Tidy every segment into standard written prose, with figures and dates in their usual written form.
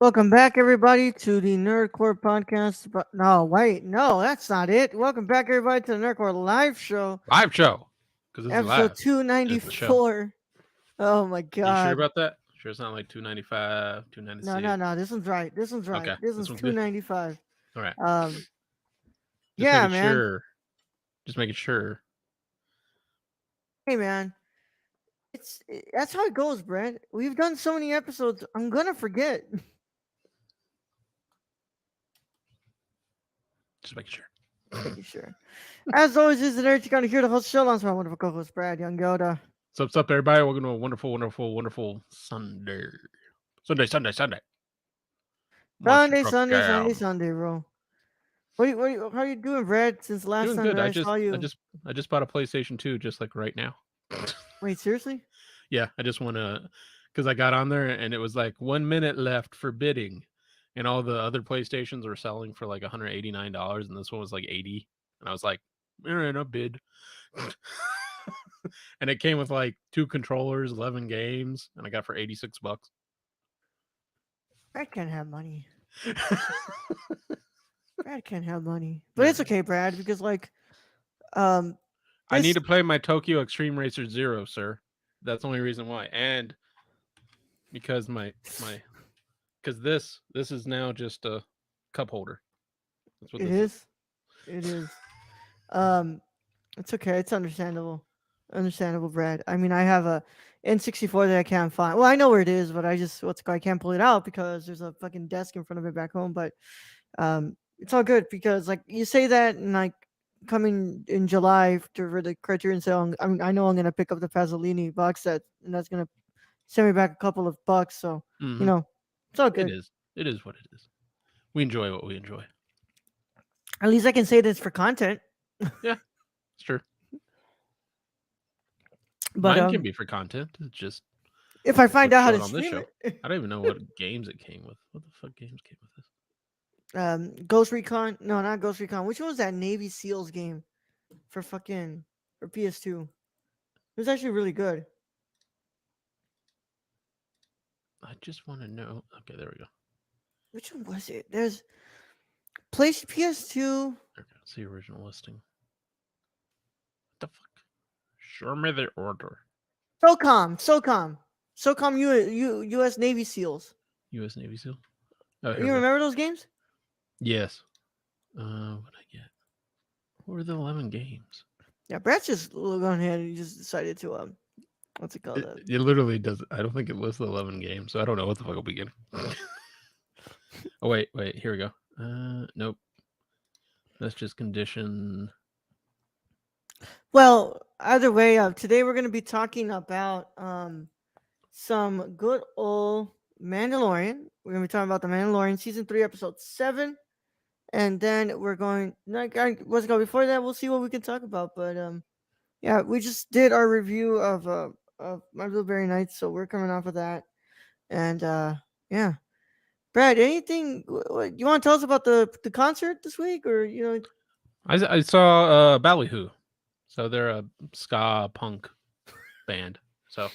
Welcome back, everybody, to the Nerdcore podcast. But no, wait, no, that's not it. Welcome back, everybody, to the Nerdcore live show, Live show. Because this is episode live. It's the show. 294. Oh my You sure god. about that? Sure it's not like 295, No, no, 296. no. This one's right. This one's right. Okay. This This one's one's good. 295. All right. Um, Just yeah, making man. sure. Just making sure. Hey, man. That's how it goes, Brad. We've done so many episodes. I'm gonna forget. Just making sure. Making sure. As always, this is Eric. You gotta hear the host show. I'm my wonderful co-host, Brad Young Yoda. What's up, everybody? Welcome to a wonderful, wonderful, wonderful Sunday. Sunday. Monster Sunday, truck Sunday, Sunday, down. Sunday, bro. How you doing, Brad? Since the last Doing time good. that I saw you. I just bought a PlayStation 2 just like right now. Wait, seriously? Yeah, I just want to, because I got on there and it was like 1 minute left for bidding, and all the other PlayStations were selling for like $189, and this one was like 80, and I was like, all right, I'll bid. And it came with like 2 controllers, 11 games, and I got for $86. Brad can't have money. Brad can't have money. But it's okay, Brad, because um I need this to play my Tokyo Extreme Racer Zero, sir. That's the only reason why, and because because this is now just a cup holder. That's what it this is. is. It is. Um it's okay, it's understandable. Understandable, Brad. I mean I have a N64 that I can't find. Well, I know where it is, but I can't pull it out because there's a fucking desk in front of it back home. But it's all good because like you say that and like coming in July for the Criterion sale, I know I'm gonna pick up the Pasolini box set, and that's gonna send me back a couple of bucks. So you Mm-hmm. know, it's all It good. is. It is what it is. We enjoy what we enjoy. At least I can say this for content. Yeah, it's true. But Mine can be for content. It's just if I find what's out how showing to on this stream show. it, I don't even know what games it came with. What the fuck games came with this? Ghost Recon. No, not Ghost Recon. Which one was that Navy SEALs game for PS2? It was actually really good. I just want to know. Okay, there we go. Which one was it? There's Place PS2. Okay, let's see original listing. What the fuck? Show me the order. SOCOM U.S. Navy SEALs. U.S. Navy SEAL. Oh, here You we go. remember those games? Yes. What I get? What were the 11 games? Yeah, Brad's just gone ahead and just decided to what's it called? It literally does. I don't think it lists the 11 games, so I don't know what the fuck I'll be getting. Oh wait, here we go. Nope. That's just condition. Well, either way, today we're gonna be talking about some good old Mandalorian. We're gonna be talking about the Mandalorian season 3, episode 7, and then we're going. What's it called? Before that, we'll see what we can talk about. But yeah, we just did our review of My Blueberry Nights, so we're coming off of that, and yeah. Brad, anything you want to tell us about the concert this week, or I saw Ballyhoo, so they're a ska punk band. So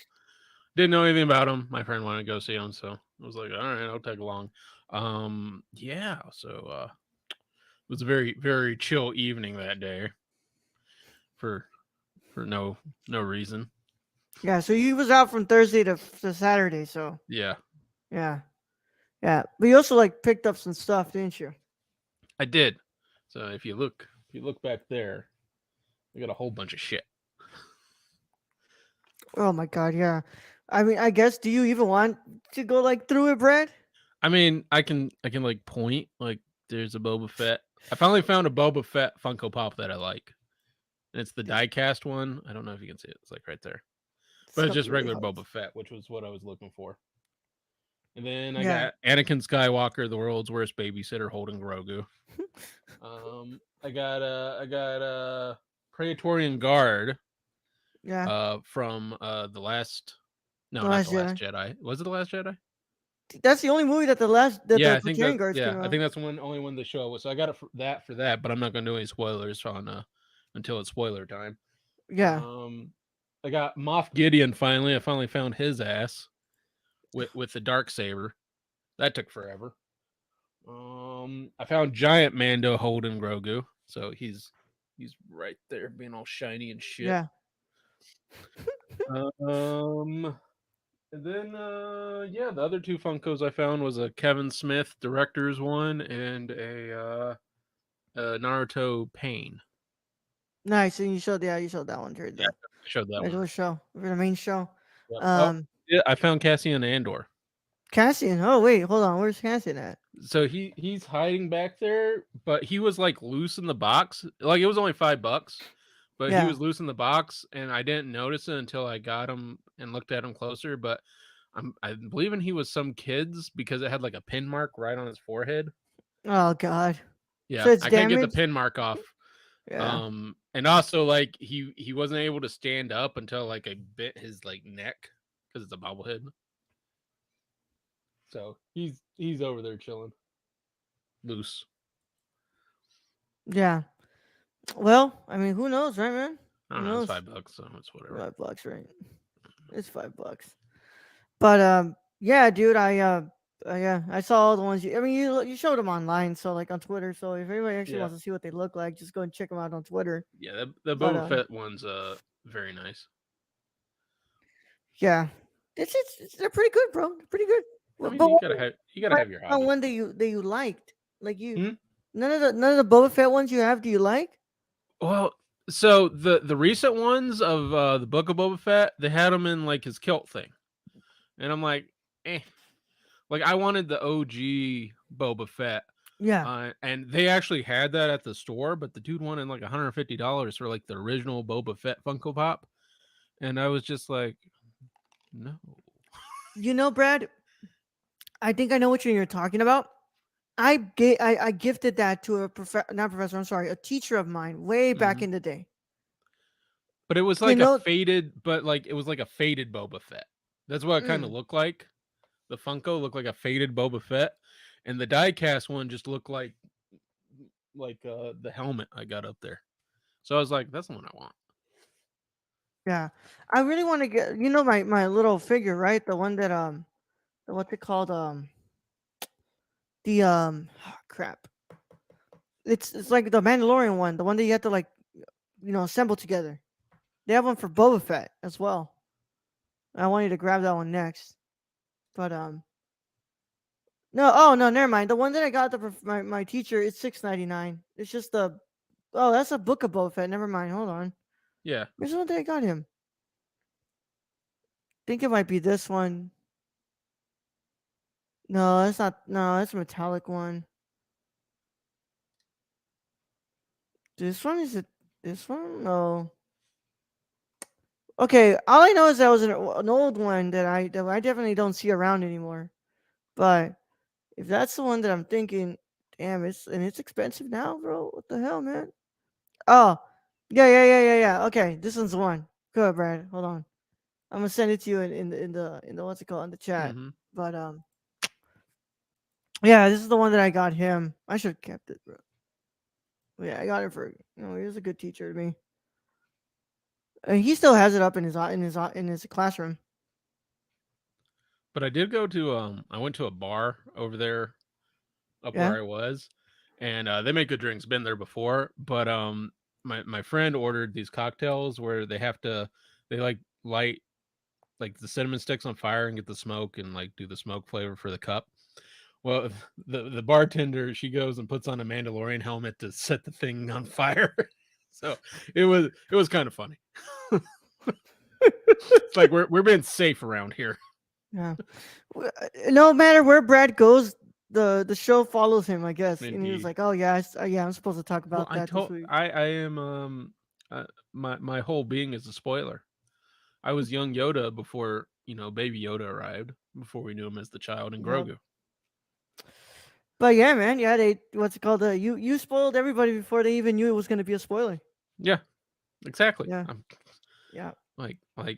didn't know anything about them. My friend wanted to go see them, so I was like, all right, I'll tag along. Yeah. So it was a very very chill evening that day for no reason. Yeah, so you was out from Thursday to Saturday, so Yeah, yeah, yeah. But you also like picked up some stuff, didn't you? I did. So if you look back there, I got a whole bunch of shit. Oh my god, yeah. I mean, I guess do you even want to go like through it, Brad? I mean, I can like point like there's a Boba Fett. I finally found a Boba Fett Funko Pop that I like. And it's the diecast one. I don't know if you can see it. It's like right there. But it's Stuff just really regular hard. Boba Fett, which was what I was looking for. And then I Yeah. got Anakin Skywalker, the world's worst babysitter, holding Grogu. I got a Praetorian Guard Yeah. from the last The not Last the Last Jedi. Jedi. Was it the Last Jedi? That's the only movie that Yeah, the I think Praetorian Guards came I out. think that's the only one they show. So I got it for that, but I'm not gonna do any spoilers on until it's spoiler time. Yeah. I got Moff Gideon finally. I finally found his ass with the dark saber. That took forever. I found giant Mando holding Grogu, so he's right there, being all shiny and shit. Yeah. Um, and then yeah, the other two Funkos I found was a Kevin Smith director's one and a Naruto Pain. Nice. And you showed that one during Yeah, the I showed that one. regular show, for the main show. Yep. Oh, Um, yeah, I found Cassian Andor. Cassian. Oh wait, hold on. Where's Cassian at? So he's hiding back there, but he was like loose in the box. Like it was only $5, but he Yeah. was loose in the box, and I didn't notice it until I got him and looked at him closer. But I'm believing he was some kid's because it had like a pin mark right on his forehead. Oh God. Yeah, So it's I couldn't get the damaged. pin mark off. Yeah. And also like he wasn't able to stand up until like I bit his like neck because it's a bobblehead. So he's over there chilling loose. Yeah. Well, I mean, who knows, right, man? I Who don't know. It's knows? $5, so it's whatever. $5, right? It's $5. But yeah, dude, yeah, I saw all the ones you. I mean, you showed them online, so like on Twitter. So if anybody actually Yeah. wants to see what they look like, just go and check them out on Twitter. Yeah, the But Boba Fett one's very nice. yeah, they're pretty good, bro. They're pretty good. I Well, mean, but you gotta have your on hobby. one that you liked, like you, Hmm? none of the Boba Fett ones you have, do you like? Well, so the recent ones of the Book of Boba Fett, they had him in like his kilt thing, and I'm like, eh. Like I wanted the OG Boba Fett, Yeah. and they actually had that at the store, but the dude wanted like $150 for like the original Boba Fett Funko Pop, and I was just like, no. You know, Brad, I think I know what you're talking about. I gifted that to a not professor. I'm sorry, a teacher of mine way back Mhm. in the day. But it was You like a know, faded, but like it was like a faded Boba Fett. That's what it kind of mm, looked like. The Funko looked like a faded Boba Fett, and the diecast one just looked like the helmet I got up there. So I was like, that's the one I want. yeah, I really want to get my little figure, right? The one that what's it called? The crap. It's like the Mandalorian one, the one that you have to like assemble together. They have one for Boba Fett as well. I wanted to grab that one next, but no, oh no, never mind. The one that I got my teacher is $6.99. It's just the oh, that's a book of Boba Fett. Never mind. Hold on. Yeah, Where's the one that I got him? Think it might be this one. No, that's not. No, that's a metallic one. This one is it? This one? No. Okay, all I know is that was an old one that I definitely don't see around anymore. But if that's the one that I'm thinking, damn, it's expensive now, bro. What the hell, man? Oh, yeah. Okay, this one's the one. Good, Brad. Hold on. I'm gonna send it to you in the what's it called in the chat. hmm But yeah, this is the one that I got him. I should have kept it, bro. Yeah, I got it for he was a good teacher to me. And he still has it up in his classroom. but I did go to I went to a bar over there up Yeah. where I was, and they make good drinks. Been there before, but my friend ordered these cocktails where they like light like the cinnamon sticks on fire and get the smoke and like do the smoke flavor for the cup. Well, the bartender, she goes and puts on a Mandalorian helmet to set the thing on fire. So it was kind of funny. It's like we're being safe around here. Yeah. No matter where Brad goes, the show follows him, I guess. And he was Indeed. like, "Oh yeah, yeah, I'm supposed to talk Well, about that this week." I am my whole being is a spoiler. I was young Yoda before Baby Yoda arrived. Before we knew him as the child in Yep. Grogu. But yeah, man, yeah, they what's it called? You spoiled everybody before they even knew it was gonna be a spoiler. Yeah, exactly. Yeah, I'm yeah,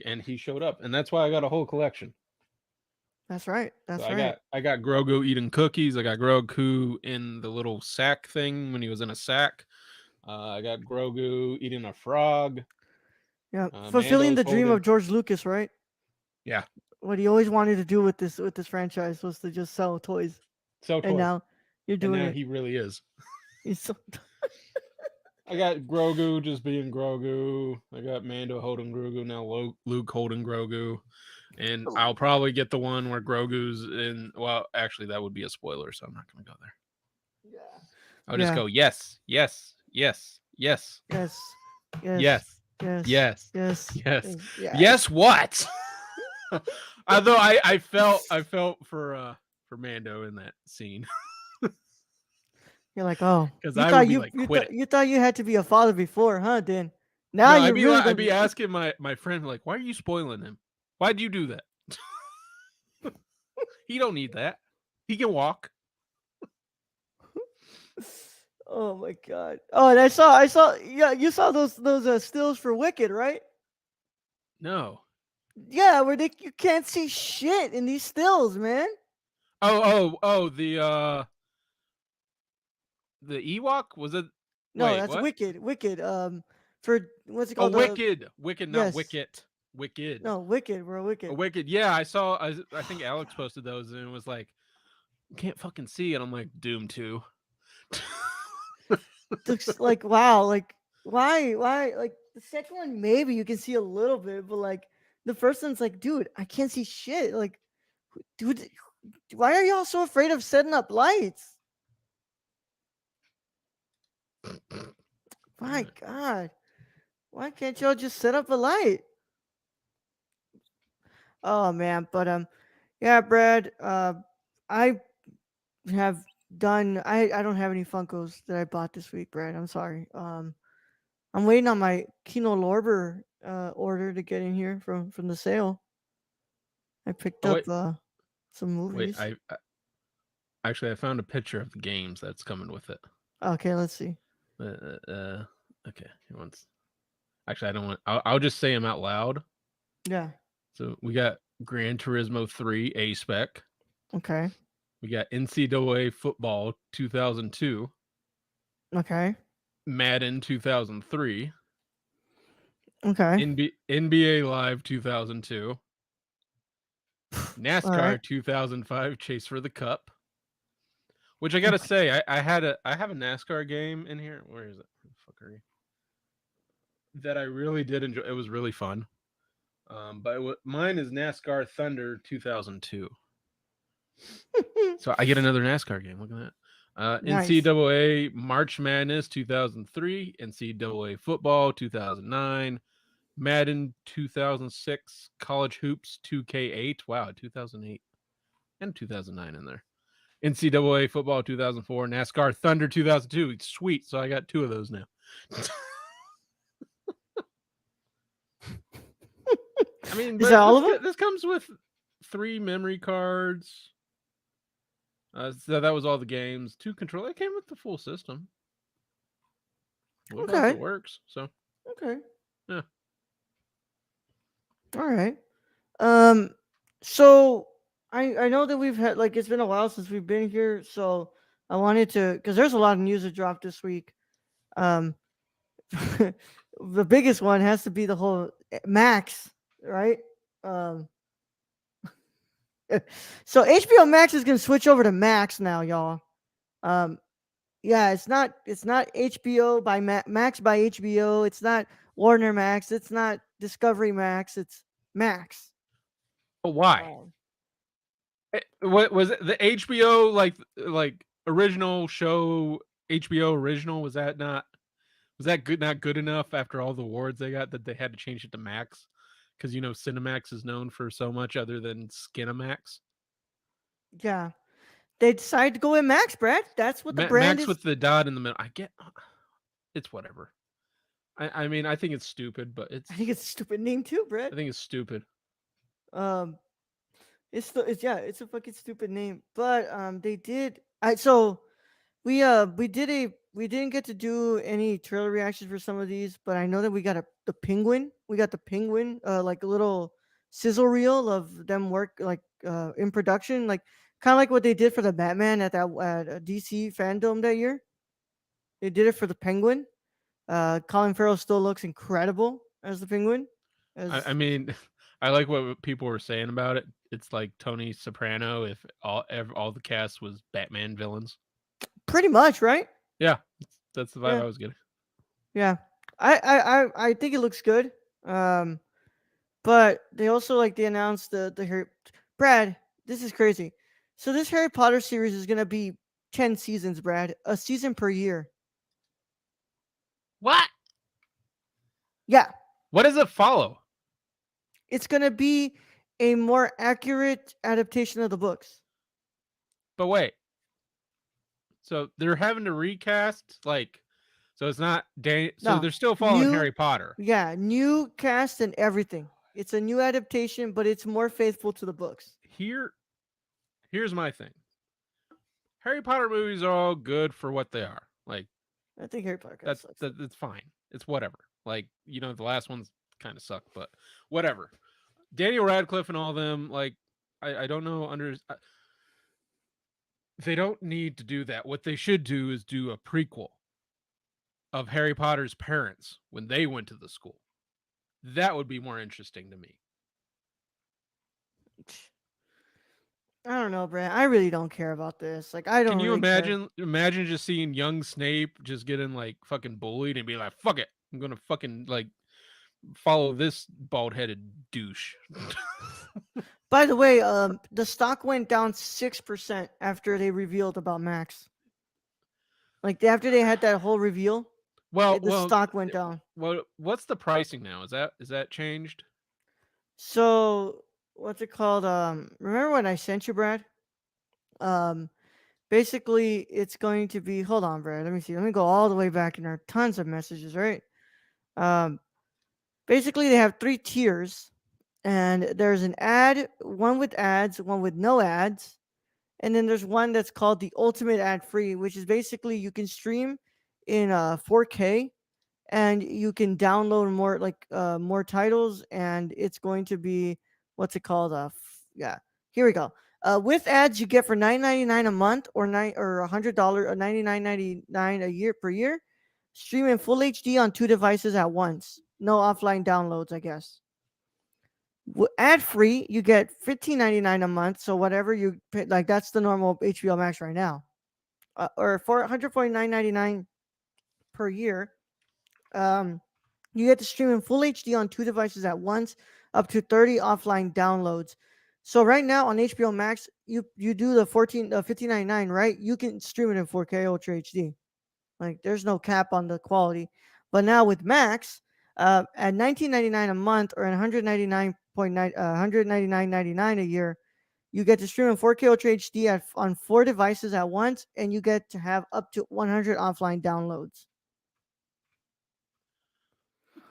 and he showed up, and that's why I got a whole collection. that's right, So that's I right. got I got Grogu eating cookies. I got Grogu in the little sack thing when he was in a sack. I got Grogu eating a frog. Yeah, fulfilling Mando's the dream holding. of George Lucas, right? Yeah, what he always wanted to do with this franchise was to just sell toys, Sell and toys. now you're And doing now it. he really is. He's so I got Grogu just being Grogu. I got Mando holding Grogu. Now Luke holding Grogu. And I'll probably get the one where Grogu's in. Well, actually, that would be a spoiler, so I'm not going to go there. yeah. I'll just Yeah. go, yes, yes, yes, yes, Yes. Yes. yes, Yes. yes, Yes. yes, Yes. Yes. yes. What? Although I felt for Mando in that scene You're like, oh, because I would be like, quit it. you thought you had to be a father before, huh? Then now No, you're really I'd gonna be be. asking my friend like, why are you spoiling him? Why'd you do that? He don't need that. He can walk. Oh my god. Oh, and I saw. Yeah, you saw those stills for Wicked, right? No. Yeah, where you can't see shit in these stills, man. Oh, the Ewok was it? No, Wait, that's what? Wicked. Wicked. For what's it Oh, called? Wicked, not Yes. Wicket. Wicked. No, Wicked, bro. Oh, Wicked. Wicked. Yeah, I saw. I think Alex posted those and it was like, can't fucking see, and I'm like, Doom 2. Looks like wow. Like why? Like the second one, maybe you can see a little bit, but like the first one's like, dude, I can't see shit. Like, dude, why are y'all so afraid of setting up lights? My God, why can't y'all just set up a light? Oh man, but yeah, Brad. I have done. I don't have any Funkos that I bought this week, Brad. I'm sorry. I'm waiting on my Kino Lorber order to get in here from the sale. I picked Oh up some wait. movies. I actually I found a picture of the games that's coming with it. Okay, let's see. Okay. Here once. Actually, I don't want. I'll just say them out loud. Yeah. So we got Gran Turismo 3 A spec. Okay. We got NCAA Football 2002, Okay. Madden 2003, Okay. NBA Live 2002, All right. NASCAR 2005 Chase for the Cup. Which I gotta say, I have a NASCAR game in here. Where is it? Where the fuck are you? That I really did enjoy. It was really fun. But mine is NASCAR Thunder 2002. So I get another NASCAR game. Look at that. Nice. NCAA March Madness 2003, NCAA Football 2009, Madden 2006, College Hoops 2K8. Wow, 2008 and 2009 in there. NCAA Football 2004, NASCAR Thunder 2002. Sweet. So I got two of those now. I mean, Is that but all of them? this comes with 3 memory cards. So that was all the games. 2 controller. It came with the full system. Looks like it Okay. works. So Okay. yeah. All right. Um. So I know that we've had like it's been a while since we've been here, so I wanted to because there's a lot of news that dropped this week. Um. The biggest one has to be the whole Max, right? Um. So HBO Max is gonna switch over to Max now, y'all. Um. Yeah, it's not HBO by Max by HBO. It's not Warner Max. It's not Discovery Max. It's Max. But why? Um, What was it? The HBO like original show HBO original? Was that good? Not good enough after all the awards they got that they had to change it to Max? Because Cinemax is known for so much other than Skinamax. yeah, they decided to go with Max, Brad. That's what the brand Max is. with the dot in the middle. I get it's whatever. I mean I think it's stupid, but I think it's a stupid name too, Brad. I think it's stupid. Um, it's yeah, it's a fucking stupid name. But they did. I so we didn't get to do any trailer reactions for some of these, but I know that we got the penguin. We got the penguin, like a little sizzle reel of them work like in production, like kind of like what they did for the Batman at that at DC fandom that year. They did it for the penguin. Colin Farrell still looks incredible as the penguin. I As mean, I like what people were saying about it. It's like Tony Soprano if all the cast was Batman villains. Pretty much, right? Yeah, that's the vibe Yeah, I was getting. yeah. I think it looks good. Um, but they also like they announced the Harry. Brad, this is crazy. So this Harry Potter series is gonna be 10 seasons, Brad. A season per year. What? Yeah, What does it follow? it's gonna be a more accurate adaptation of the books. But wait, so they're having to recast so it's not so No, they're still following new, Harry Potter. yeah, new cast and everything. It's a new adaptation, but it's more faithful to the books. Here here's my thing. Harry Potter movies are all good for what they are. Like I think Harry Potter kind of sucks. that's fine. It's whatever. Like, the last ones kind of suck, but whatever. Daniel Radcliffe and all them, like I don't know they don't need to do that. What they should do is do a prequel of Harry Potter's parents when they went to the school. That would be more interesting to me. I don't know, Brad. I really don't care about this. Like, I Can don't you really care. imagine just seeing young Snape just getting like fucking bullied and be like, "Fuck it. I'm going to fucking like follow this bald-headed douche." By the way, the stock went down 6% after they revealed about Max. Like after they had that whole reveal, well, the well, stock went down. what's the pricing now? Is that changed? So what's it called? Remember when I sent you, Brad? Um, basically, it's going to be. Hold on, Brad. Let me see. Let me go all the way back in our tons of messages, right? Um, basically, they have 3 tiers, and there's an ad, one with ads, one with no ads, and then there's one that's called the ultimate ad free, which is basically you can stream in 4K and you can download more titles, and it's going to be what's it called? Yeah, here we go. With ads, you get for $9.99 a month or $100 or $99.99 a year per year. Stream in full HD on 2 devices at once. No offline downloads, I guess. Ad free, you get $15.99 a month. So whatever you pay, like that's the normal HBO Max right now, or for $149.99 per year. Um, you get to stream in full HD on 2 devices at once, up to 30 offline downloads. So right now on HBO Max, you do the 15.99, right? You can stream it in 4K Ultra HD. Like there's no cap on the quality. But now with Max, at 19.99 a month or 199.99 a year, you get to stream in 4K Ultra HD on 4 devices at once, and you get to have up to 100 offline downloads.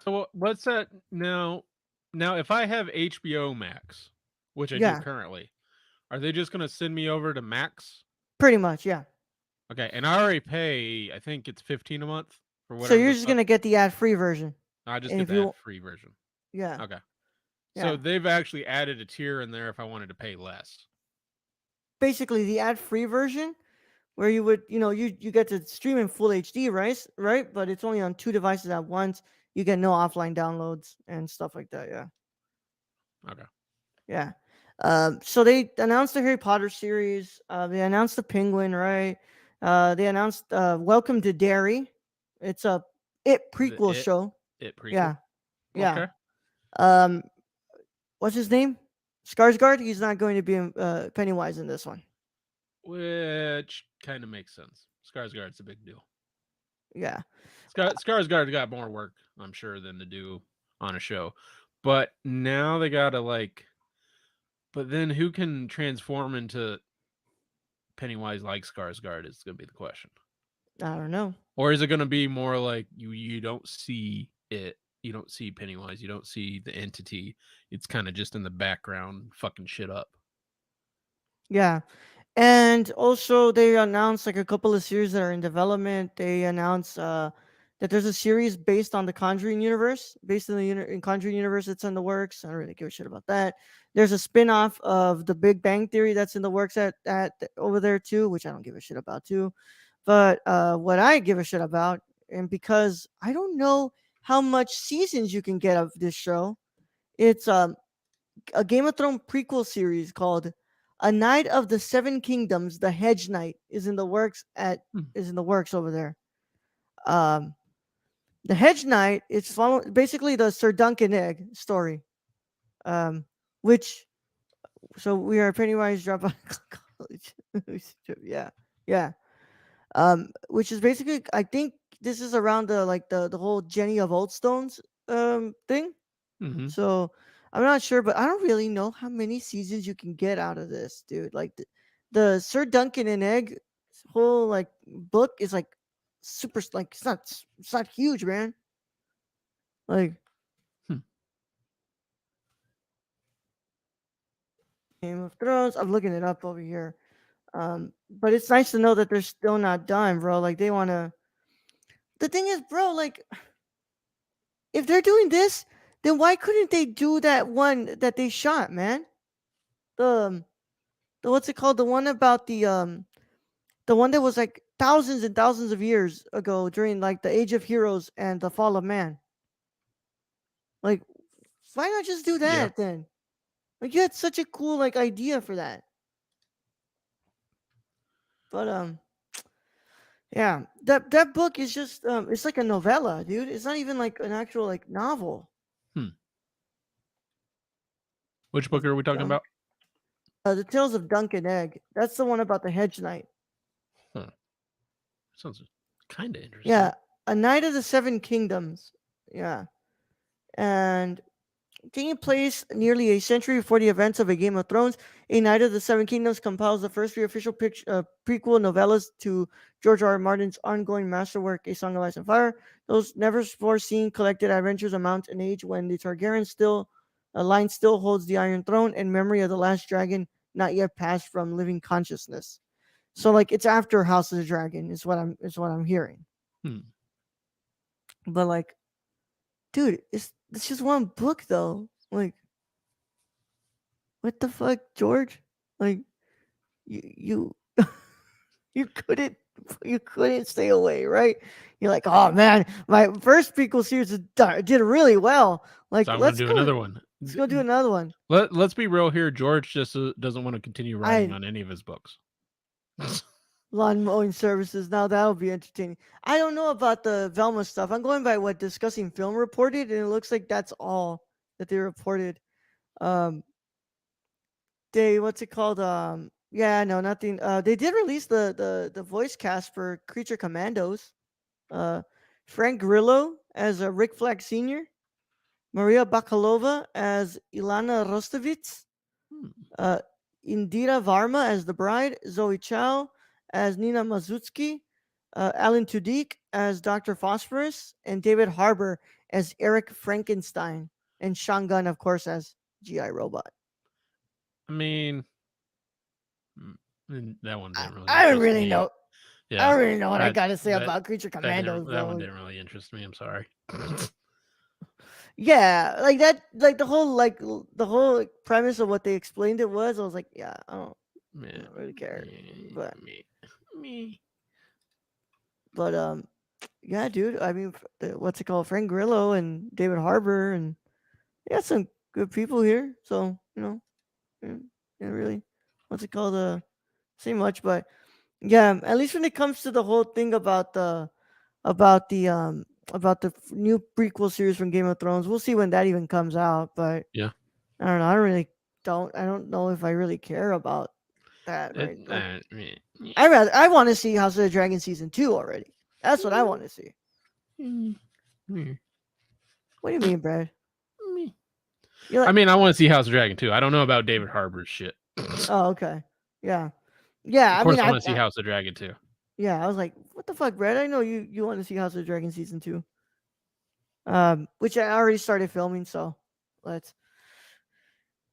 So what's that now? Now, if I have HBO Max, which I do Yeah, currently, are they just gonna send me over to Max? pretty much. Yeah. Okay, and I already pay. I think it's 15 a month for So whatever you're the just fuck. gonna get the ad-free version, I just and get if the you, ad-free version. yeah, Okay, so yeah, they've actually added a tier in there if I wanted to pay less. basically the ad-free version where you would, you get to stream in full HD, right? Right, but it's only on 2 devices at once. You get no offline downloads and stuff like that. Yeah, Okay, yeah. So they announced the Harry Potter series. They announced the Penguin, right? They announced Welcome to Derry. It's a the prequel show. it prequel. Yeah, yeah. Okay, Um, what's his name? Skarsgård. He's not going to be Pennywise in this one. which kind of makes sense. Skarsgård's a big deal. Yeah, Skarsgård got more work, I'm sure, than to do on a show. But now they gotta but then who can transform into Pennywise like Skarsgård is gonna be the question. I don't know. Or is it gonna be more like you don't see it, you don't see Pennywise, you don't see the entity. It's kind of just in the background fucking shit up. Yeah, and also they announced like a couple of series that are in development. They announced that there's a series based on the Conjuring universe, based in the Conjuring universe that's in the works. I don't really give a shit about that. There's a spin-off of the Big Bang Theory that's in the works at over there too, which I don't give a shit about too. But what I give a shit about, and because I don't know how much seasons you can get of this show, it's a Game of Thrones prequel series called A Knight of the Seven Kingdoms. The Hedge Knight is in the Hmm. over there. Um, the Hedge Knight is basically the Sir Duncan Egg story. Um, which so we are Pennywise drop out of college. Yeah, yeah. Which is basically, I think this is around the whole Jenny of Oldstones thing. Mm-hmm. So I'm not sure, but I don't really know how many seasons you can get out of this, dude. Like the Sir Duncan and Egg whole like book is like super, like it's not huge, man. Like Hmm. Game of Thrones. I'm looking it up over here. But it's nice to know that they're still not done, bro. Like they wanna. The thing is, bro, like if they're doing this, then why couldn't they do that one that they shot, man? The the what's it called? The one about the one that was like thousands and thousands of years ago during like the Age of Heroes and the Fall of Man. Like, why not just do Yeah. that then? Like, you had such a cool like idea for that. But yeah, that book is just it's like a novella, dude. It's not even like an actual like novel. Hmm. Which book are we talking about? The Tales of Dunk and Egg. That's the one about the Hedge Knight. Huh. Sounds kind of interesting. Yeah, A Knight of the Seven Kingdoms. Yeah, and taking place nearly a century before the events of A Game of Thrones, A Knight of the Seven Kingdoms compiles the first three official prequel novellas to George R. R. Martin's ongoing masterwork, A Song of Ice and Fire. Those never before seen collected adventures amount an age when the Targaryen line still holds the Iron Throne, and memory of the last dragon not yet passed from living consciousness. So, like, it's after House of the Dragon, is what I'm hearing. Hmm. But like, dude, it's just one book though. Like, what the fuck, George? Like, you you couldn't you couldn't stay away, right? You're like, oh man, my first prequel series did really well. Like, So I'm gonna do another one. let's go do another one. Let's be real here. George just doesn't want to continue writing I on any of his books. Lawn mowing services. Now that'll be entertaining. I don't know about the Velma stuff. I'm going by what Discussing Film reported, and it looks like that's all that they reported. Um, they what's it called? Yeah, no, nothing. They did release the voice cast for Creature Commandos. Uh, Frank Grillo as Rick Flag Sr., Maria Bakalova as Ilana Rostovitz, Hmm. uh, Indira Varma as the bride, Zoe Chow as Nina Mazutsky, Alan Tudyk as Dr. Phosphorus, and David Harbour as Eric Frankenstein, and Sean Gunn, of course, as G.I. Robot. I mean, that one didn't really I don't interest really me. know. I Yeah, don't really know what I that gotta say that about Creature Commandos, that one bro. didn't really interest me. I'm sorry. Yeah, like that, like the whole like, premise of what they explained it was. I was like, yeah, I Man, don't really care, but me. but yeah, dude. I mean, what's it called? Frank Grillo and David Harbour, and they got some good people here. So yeah, yeah, really, what's it called? Say much, but yeah, at least when it comes to the whole thing about the new prequel series from Game of Thrones, we'll see when that even comes out. But Yeah. I don't know. I don't know if I really care about that. Right? Like, I want to see House of the Dragon season 2 already. That's what I want to see. What do you mean, Brad? You're I like, mean, I want to see House of Dragon too. I don't know about David Harbour's shit. oh, okay, yeah, yeah. Of I mean, course, I want to see House of Dragon too. yeah. I was like, what the fuck, Brad? I know you want to see House of the Dragon season 2. Which I already started filming, so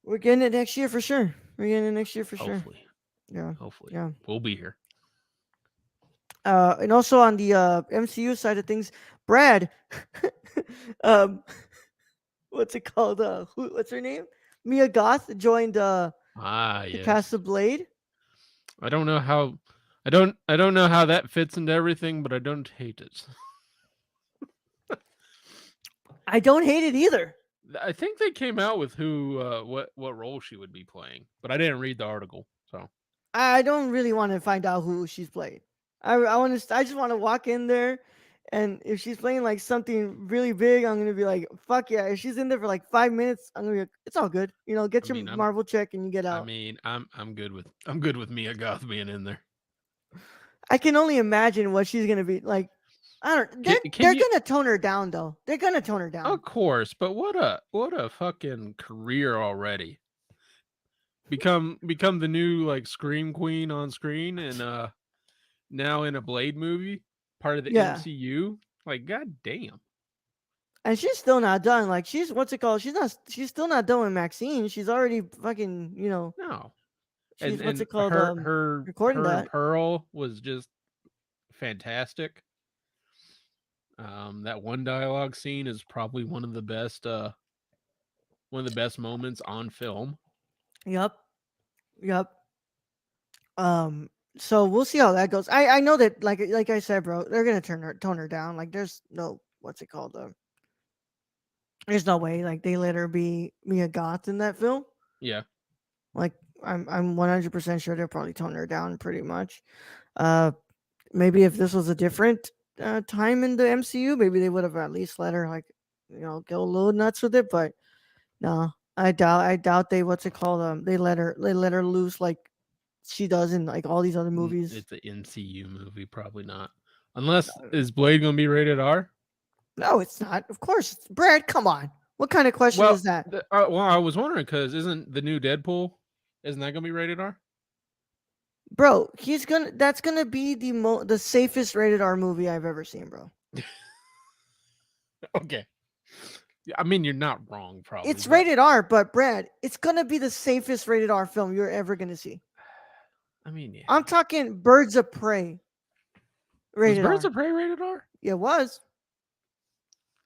we're getting it next year for sure. We're getting it next year for sure. Hopefully, Yeah, hopefully, yeah. we'll be here. And also on the MCU side of things, Brad, um, what's it called? What's her name? Mia Goth joined the cast Yes. of Blade. I don't know how. I don't know how that fits into everything, but I don't hate it. I don't hate it either. I think they came out with who, what role she would be playing, but I didn't read the article. So I don't really want to find out who she's playing. I want to. I just want to walk in there, and if she's playing like something really big, I'm gonna be like, "Fuck yeah!" If she's in there for like 5 minutes, I'm gonna be like, "It's all good." I Get your mean, Marvel check and you get out. I'm good with Mia Goth being in there. I can only imagine what she's gonna be like. I don't. Can They're you? gonna tone her down though. They're gonna tone her down. Of course, but what a fucking career already. Become the new like scream queen on screen, and now in a Blade movie, part of the Yeah, MCU. Like, god damn. and she's still not done. Like she's what's it called? She's not. She's still not done with Maxine. She's already fucking. No. She's what's And it called? Recording her and that. Pearl was just fantastic. That one dialogue scene is probably one of the best moments on film. Yep. Yep. Um. So we'll see how that goes. I know that like I said, bro, they're gonna tone her down. Like there's no what's it called? There's no way like they let her be Mia Goth in that film. Yeah. Like I'm 100% sure they'll probably tone her down pretty much. Uh, maybe if this was a different time in the MCU, maybe they would have at least let her like go a little nuts with it. But no, I doubt they what's it called? They let her loose like she does in like all these other movies. It's an MCU movie, probably not. Unless is Blade gonna be rated R? No, it's not. Of course, it's Brad. Come on, what kind of question Well, is that, I was wondering because isn't the new Deadpool, isn't that gonna be rated R? bro? That's gonna be the safest rated R movie I've ever seen, bro. Okay. Yeah, I mean, you're not wrong, probably. It's But rated R, but Brad, it's gonna be the safest rated R film you're ever gonna see. I mean, yeah. I'm talking Birds of Prey Was rated Birds R. of Prey rated R? It was,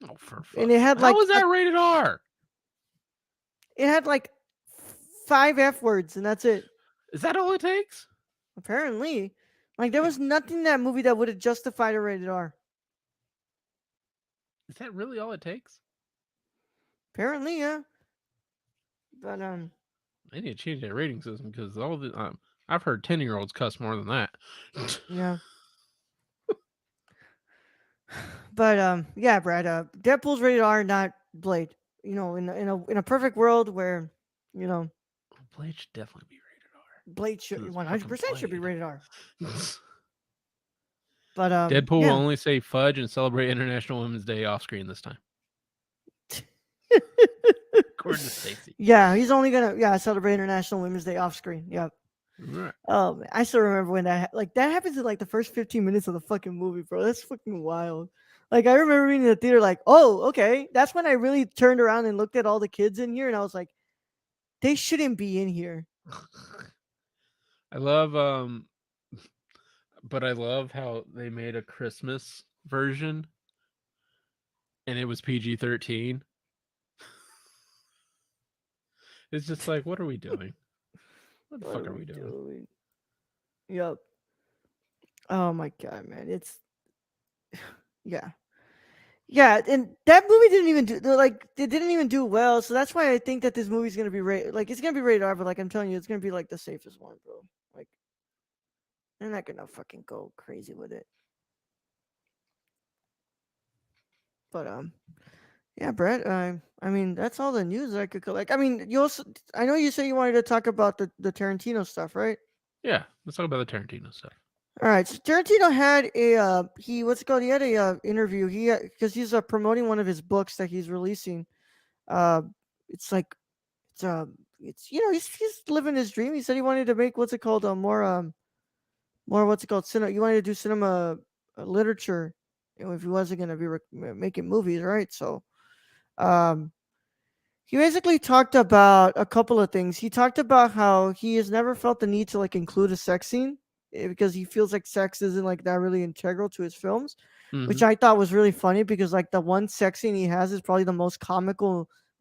Oh, for and fuck! How was that rated R? it had like 5 F words, and that's it. Is that all it takes? Apparently, like there was nothing in that movie that would have justified a rated R. Is that really all it takes? Apparently, yeah. But They need to change their rating system because all the I've heard 10-year-olds cuss more than that. yeah. But yeah, Brad. Deadpool's rated R, not Blade. In a perfect world where, you know, Blade should definitely be rated R. Blade should 'Cause it's 100% should be fucking rated R. But Deadpool will yeah. only say fudge and celebrate International Women's Day off screen this time, according to Stacy. Yeah, he's only gonna celebrate International Women's Day off screen. Yep. Right. Oh man, I still remember when that happens in like the first 15 minutes of the fucking movie, bro. That's fucking wild. Like I remember being in the theater, like, oh, okay. That's when I really turned around and looked at all the kids in here, and I was like, they shouldn't be in here. I love but I love how they made a Christmas version and it was PG-13. It's just like, what are we doing? What the What fuck are are we we doing? doing? Yep. Oh my god, man. It's yeah. Yeah, and that movie didn't even do like it didn't even do well, so that's why I think that this movie's gonna be rated like it's gonna be rated R, but like I'm telling you, it's gonna be like the safest one, bro. Like they're not gonna fucking go crazy with it. But yeah, Brett. I mean, that's all the news I could collect. I mean, you also I know you said you wanted to talk about the Tarantino stuff, right? Yeah, let's talk about the Tarantino stuff. All right, so Tarantino had a he what's it called? He had a interview. Because he's promoting one of his books that he's releasing. Uh, it's like it's he's living his dream. He said he wanted to make what's it called? More what's it called? Cinema. You wanted to do cinema literature. If he wasn't gonna be making movies, right? So, um, he basically talked about a couple of things. He talked about how he has never felt the need to like include a sex scene because he feels like sex isn't like that really integral to his films, which Mm-hmm. I thought was really funny because like the one sex scene he has is probably one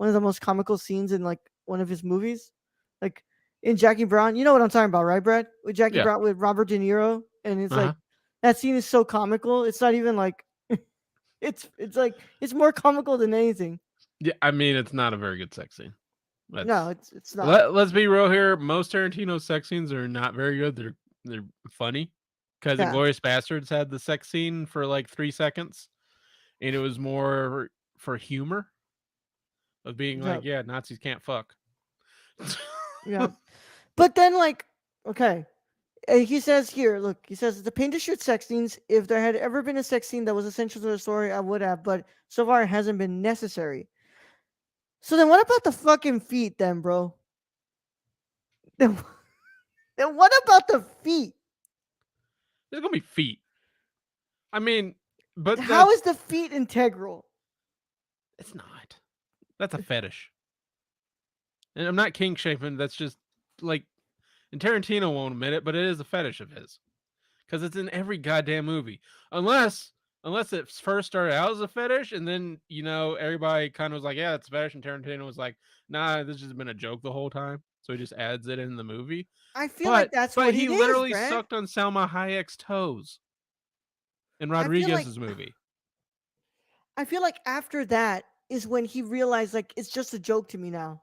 of the most comical scenes in like one of his movies, like in Jackie Brown. You know what I'm talking about, right, Brad? With Jackie Yeah. Brown with Robert De Niro, and it's like Uh-huh. that scene is so comical. It's not even like it's like it's more comical than anything. Yeah, I mean, it's not a very good sex scene. No, That's it's not. let's be real here. Most Tarantino sex scenes are not very good. They're funny because Yeah, Inglorious Bastards had the sex scene for like 3 seconds, and it was more for humor of being yeah, like, yeah, Nazis can't fuck. yeah. But then, like, okay, he says here, look, he says the paint to shoot sex scenes. If there had ever been a sex scene that was essential to the story, I would have, but so far it hasn't been necessary. So then, what about the fucking feet, then, bro? Then, then what about the feet? There's gonna be feet. I mean, but How is that's the feet integral? it's not. That's a fetish, and I'm not king shaming. That's just like, and Tarantino won't admit it, but it is a fetish of his because it's in every goddamn movie. Unless it first started out as a fetish, and then everybody kind of was like, "Yeah, it's a fetish," and Tarantino was like, "Nah, this has been a joke the whole time," so he just adds it in the movie. I feel like But that's but what he it is, literally Brad. sucked on Salma Hayek's toes in I feel like Rodriguez's movie. I feel like after that is when he realized like it's just a joke to me now.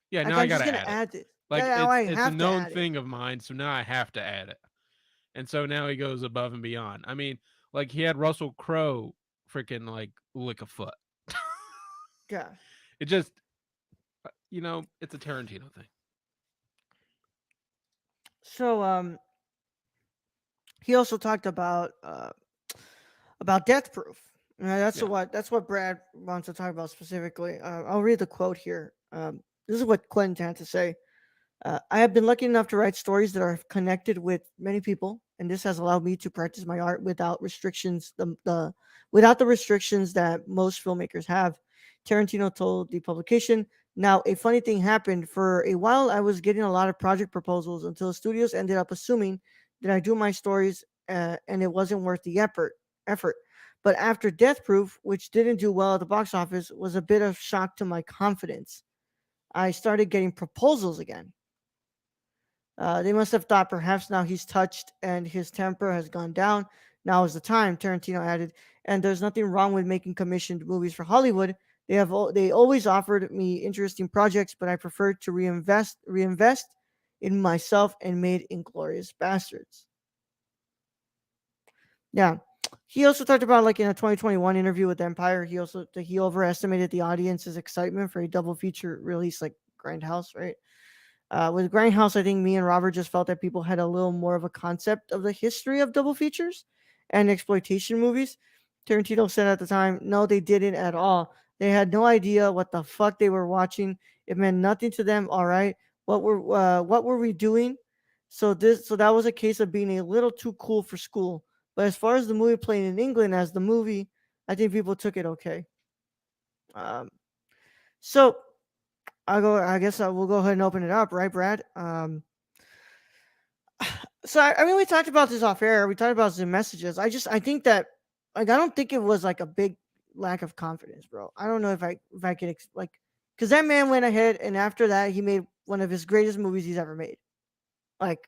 Yeah, Like now I I'm just gotta gonna add it. add this. Yeah, Like now I it's a have to known add it. thing of mine, so now I have to add it. And so now he goes above and beyond. I mean, like he had Russell Crowe freaking like lick a foot. Yeah. It just it's a Tarantino thing. So he also talked about death proof. Yeah. That's what Brad wants to talk about specifically. I'll read the quote here. This is what Quentin had to say. I have been lucky enough to write stories that are connected with many people, and this has allowed me to practice my art without restrictions. Without the restrictions that most filmmakers have. Tarantino told the publication. Now, a funny thing happened. For a while, I was getting a lot of project proposals until studios ended up assuming that I do my stories, and it wasn't worth the effort. But after Death Proof, which didn't do well at the box office, was a bit of shock to my confidence. I started getting proposals again. They must have thought perhaps now he's touched and his temper has gone down. Now is the time, Tarantino added. And there's nothing wrong with making commissioned movies for Hollywood. They always offered me interesting projects, but I preferred to reinvest in myself and made Inglorious Bastards. Yeah. He also talked about like in a 2021 interview with Empire, he overestimated the audience's excitement for a double feature release like Grindhouse, right? With Grindhouse, I think me and Robert just felt that people had a little more of a concept of the history of double features and exploitation movies. Tarantino said at the time, no, they didn't at all. They had no idea what the fuck they were watching. It meant nothing to them. All right, what were we doing? So that was a case of being a little too cool for school. But as far as the movie playing in England as the movie, I think people took it okay. Um, so I guess I will go ahead and open it up, right, Brad? So I mean, we talked about this off air. We talked about the messages. I think that like I don't think it was like a big lack of confidence, bro. I don't know if I could like because that man went ahead and after that he made one of his greatest movies he's ever made. Like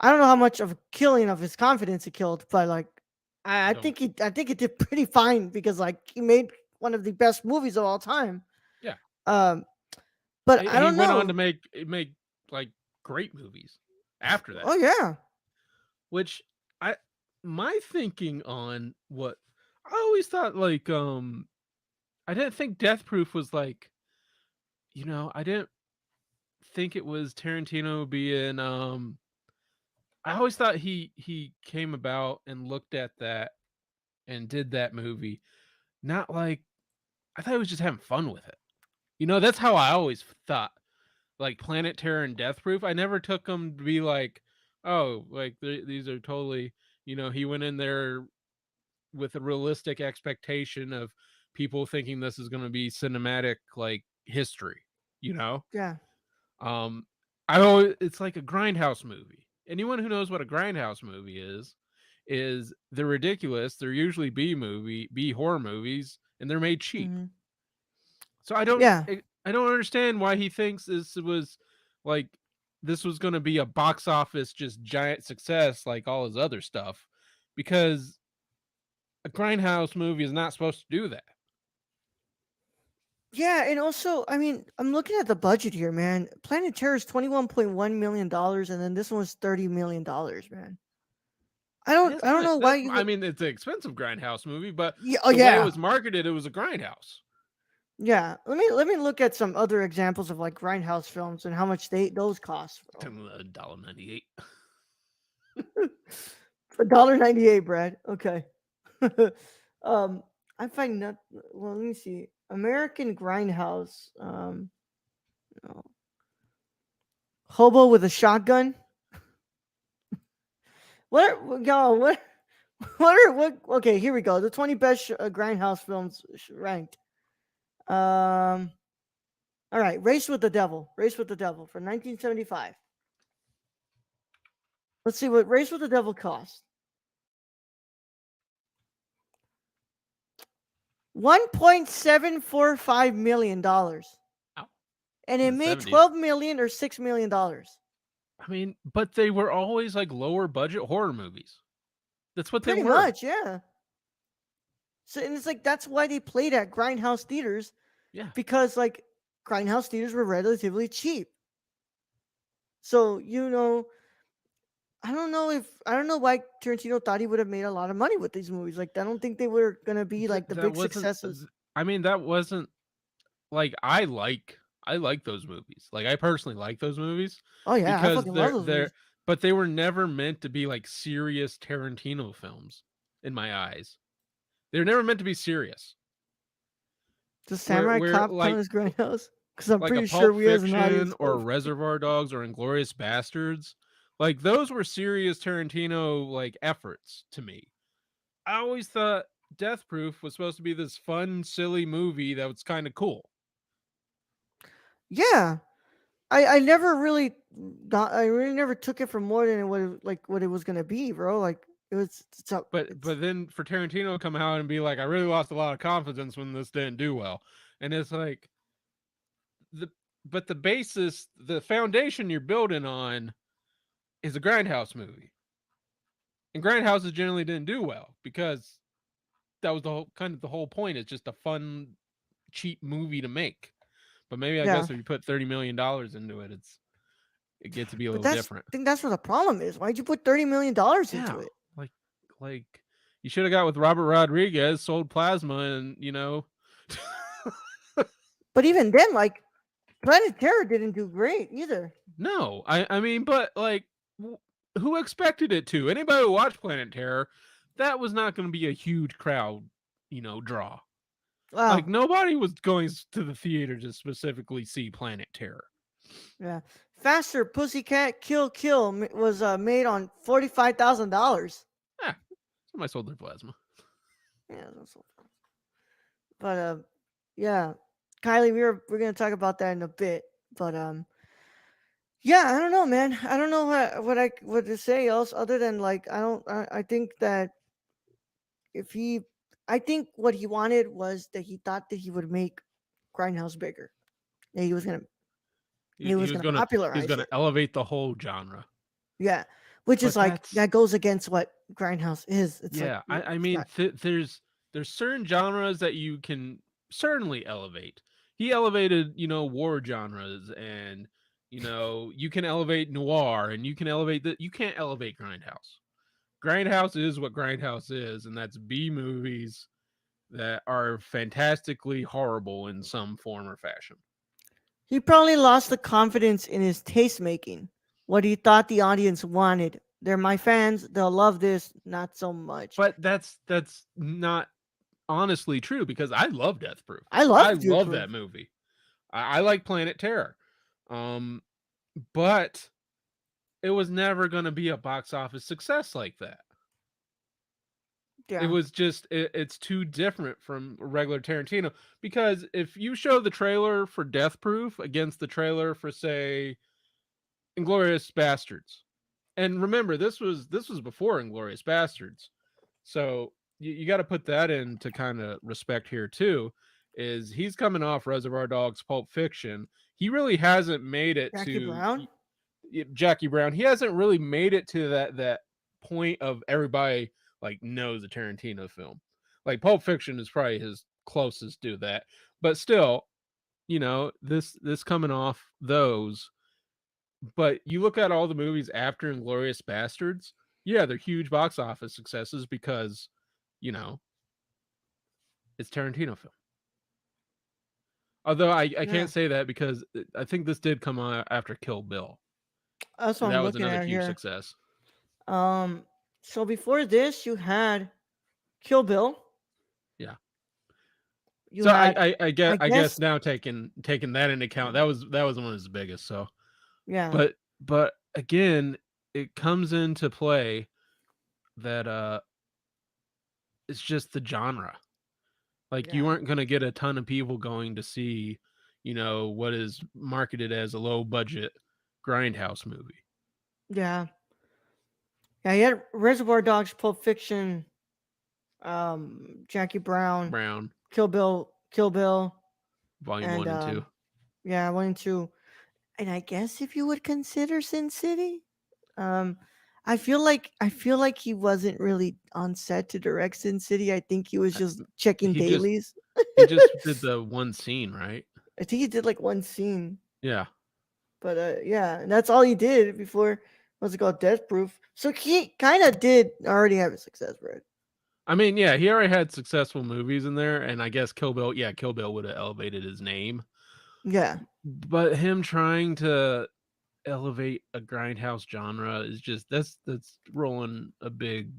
I don't know how much of a killing of his confidence it killed, but like Don't. I think it did pretty fine because like he made one of the best movies of all time. Yeah. Um, but I He don't went on to know. make like great movies after Oh that, yeah. which I my thinking on what I always thought like I didn't think Death Proof was like, I didn't think it was Tarantino being I always thought he came about and looked at that and did that movie. Not like I thought he was just having fun with it. That's how I always thought. Like Planet Terror and Death Proof, I never took them to be like, oh, like these are totally, he went in there with a realistic expectation of people thinking this is going to be cinematic like history, you know? Yeah. Um I always it's like a grindhouse movie. Anyone who knows what a grindhouse movie is they're ridiculous. They're usually B horror movies and they're made cheap. Hmm. So Yeah. I don't understand why he thinks like this was going to be a box office just giant success like all his other stuff because a grindhouse movie is not supposed to do that. Yeah, and also, I mean, I'm looking at the budget here, man. Planet Terror is $21.1 million, and then this one was $30 million, man. I don't know why you I would. mean, it's an expensive grindhouse movie, but Yeah, oh the way it yeah, was marketed, it was a grindhouse. yeah. Let me look at some other examples of like grindhouse films and how much those cost, bro. $1.98. $1.98, Brad. Okay. um, I find not. Well, let me see. American Grindhouse. No. Hobo with a shotgun. What? Y'all, what? What? Okay, here we go. The 20 best Grindhouse films ranked. Um. All right, Race with the Devil. Race with the Devil from 1975. Let's see what Race with the Devil cost. $1.745 million, Wow. and In it the made 70s. 12 million or $6 million. I mean, but they were always like lower budget horror movies. That's what they Pretty were. much, yeah. So and it's like that's why they played at Grindhouse theaters, Yeah. because like Grindhouse theaters were relatively cheap. So I don't know why Tarantino thought he would have made a lot of money with these movies. Like I don't think they were gonna be like the That big wasn't successes. I mean, that wasn't like I like those movies. Like I personally like those movies Oh yeah, I because fucking love those they're movies. but they were never meant to be like serious Tarantino films in my eyes. They were never meant to be serious. Does Samurai Where Cop count as Grindhouse? Because I'm like a pretty sure Pulp we as an Fiction audience or would. Reservoir Dogs or Inglorious Bastards, like those were serious Tarantino like efforts to me. I always thought Death Proof was supposed to be this fun, silly movie that was kind of cool. Yeah, I never really I really never took it for more than what it was gonna be, bro. Like it's But then for Tarantino to come out and be like, I really lost a lot of confidence when this didn't do well. And it's like the but the basis, the foundation you're building on is a grindhouse movie. And grindhouses generally didn't do well because that was the whole kind of the whole point. It's just a fun, cheap movie to make. But maybe I yeah. guess if you put $30 million into it, it gets to be a But little that's different. I think that's what the problem is. Why'd you put $30 million into Yeah, it? like like you should have got with Robert Rodriguez, sold plasma, and But even then, like Planet Terror didn't do great either. no, I mean, but like, who expected it to? Anybody who watched Planet Terror, that was not going to be a huge crowd, draw. Like Wow. nobody was going to the theater to specifically see Planet Terror. Yeah. Faster Pussycat Kill Kill was made on $45,000. Yeah, somebody sold their plasma. Yeah, but yeah, Kylie, we're gonna talk about that in a bit. But yeah, I don't know, man. I don't know what to say else other than like I don't. I think that if he, I think what he wanted was that he thought that he would make Grindhouse bigger. That he He was was gonna he was popularize gonna it. elevate the whole genre. Yeah, which is But like that's that goes against what Grindhouse is. It's like yeah. I it's mean, not. there's certain genres that you can certainly elevate. He elevated, war genres, and you can elevate noir, and you can elevate that. You can't elevate grindhouse. Grindhouse is what grindhouse is, and that's B movies that are fantastically horrible in some form or fashion. He probably lost the confidence in his taste making. What he thought the audience wanted. They're my fans. They'll love this. Not so much. But that's not honestly true because I love Death Proof. I I love Dude love Proof. that movie. I like Planet Terror. Um, but it was never going to be a box office success like that. It Yeah, was just it's too different from regular Tarantino because if you show the trailer for Death Proof against the trailer for say Inglorious Bastards. And remember this was before Inglorious Bastards. So you got to put that into kind of respect here too is he's coming off Reservoir Dogs, Pulp Fiction. He really hasn't made it Jackie to Brown. Jackie Brown. He hasn't really made it to that point of everybody like knows a Tarantino film. Like Pulp Fiction is probably his closest to that. But still, this coming off those, but you look at all the movies after Inglorious Bastards, yeah, they're huge box office successes because, you know, it's Tarantino film. Although I Yeah, can't say that because I think this did come out after Kill Bill, that's what and I'm that was looking another at huge here. success. Um, so before this, you had Kill Bill. Yeah. You So had, I I guess guess, now taking that into account, that was one of his biggest. So, yeah, but again, it comes into play that it's just the genre. Like you yeah, weren't gonna get a ton of people going to see, what is marketed as a low budget grindhouse movie. yeah, yeah. You had Reservoir Dogs, Pulp Fiction, Jackie Brown, Brown, Kill Bill, Volume and 1 and 2. yeah, I went into, and I guess if you would consider Sin City, um, I feel like he wasn't really on set to direct Sin City. I think he was just checking He just dailies. he just did the one scene, right? I think he did like one scene, Yeah. but yeah, and that's all he did before. What's it called? Death Proof. So he kind of did already have a success rate. I mean, yeah, he already had successful movies in there, and I guess Kill Bill would have elevated his name. Yeah, But him trying to elevate a grindhouse genre is just that's rolling a big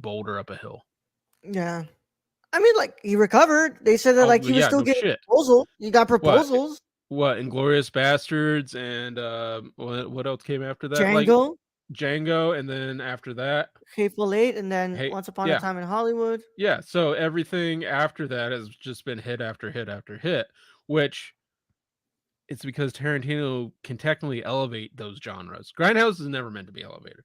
boulder up a hill. yeah. I mean, like he recovered. They said that Oh like well, he was yeah, still no getting shit. proposal. He got What proposals. what Inglorious Bastards and what else came after that? Like Django, Django, and then after that, Hateful Eight, and then hey, Once Upon a yeah, Time in Hollywood. yeah. So everything after that has just been hit after hit after hit, which it's because Tarantino can technically elevate those genres. Grindhouse is never meant to be elevated.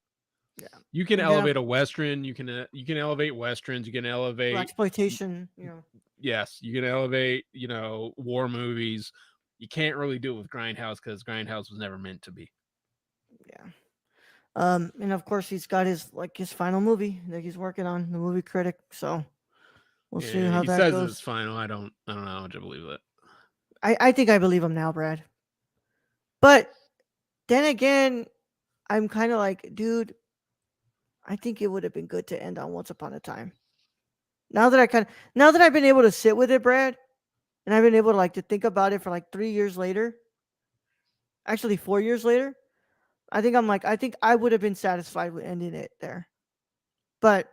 Yeah, You can and then elevate a western. You can elevate westerns. You can elevate, exploitation. yes. You can elevate war movies. You can't really do it with Grindhouse because Grindhouse was never meant to be. Yeah. And of course he's got his final movie that he's working on, the movie critic. So we'll see Yeah, how he that says it's goes. final. I don't know how much I believe that. I think I believe him now, Brad. But then again, I'm kind of like, dude, I think it would have been good to end on Once Upon a Time. Now that I've been able to sit with it, Brad, and I've been able to to think about it for like 3 years later, actually 4 years later, I think I would have been satisfied with ending it there. But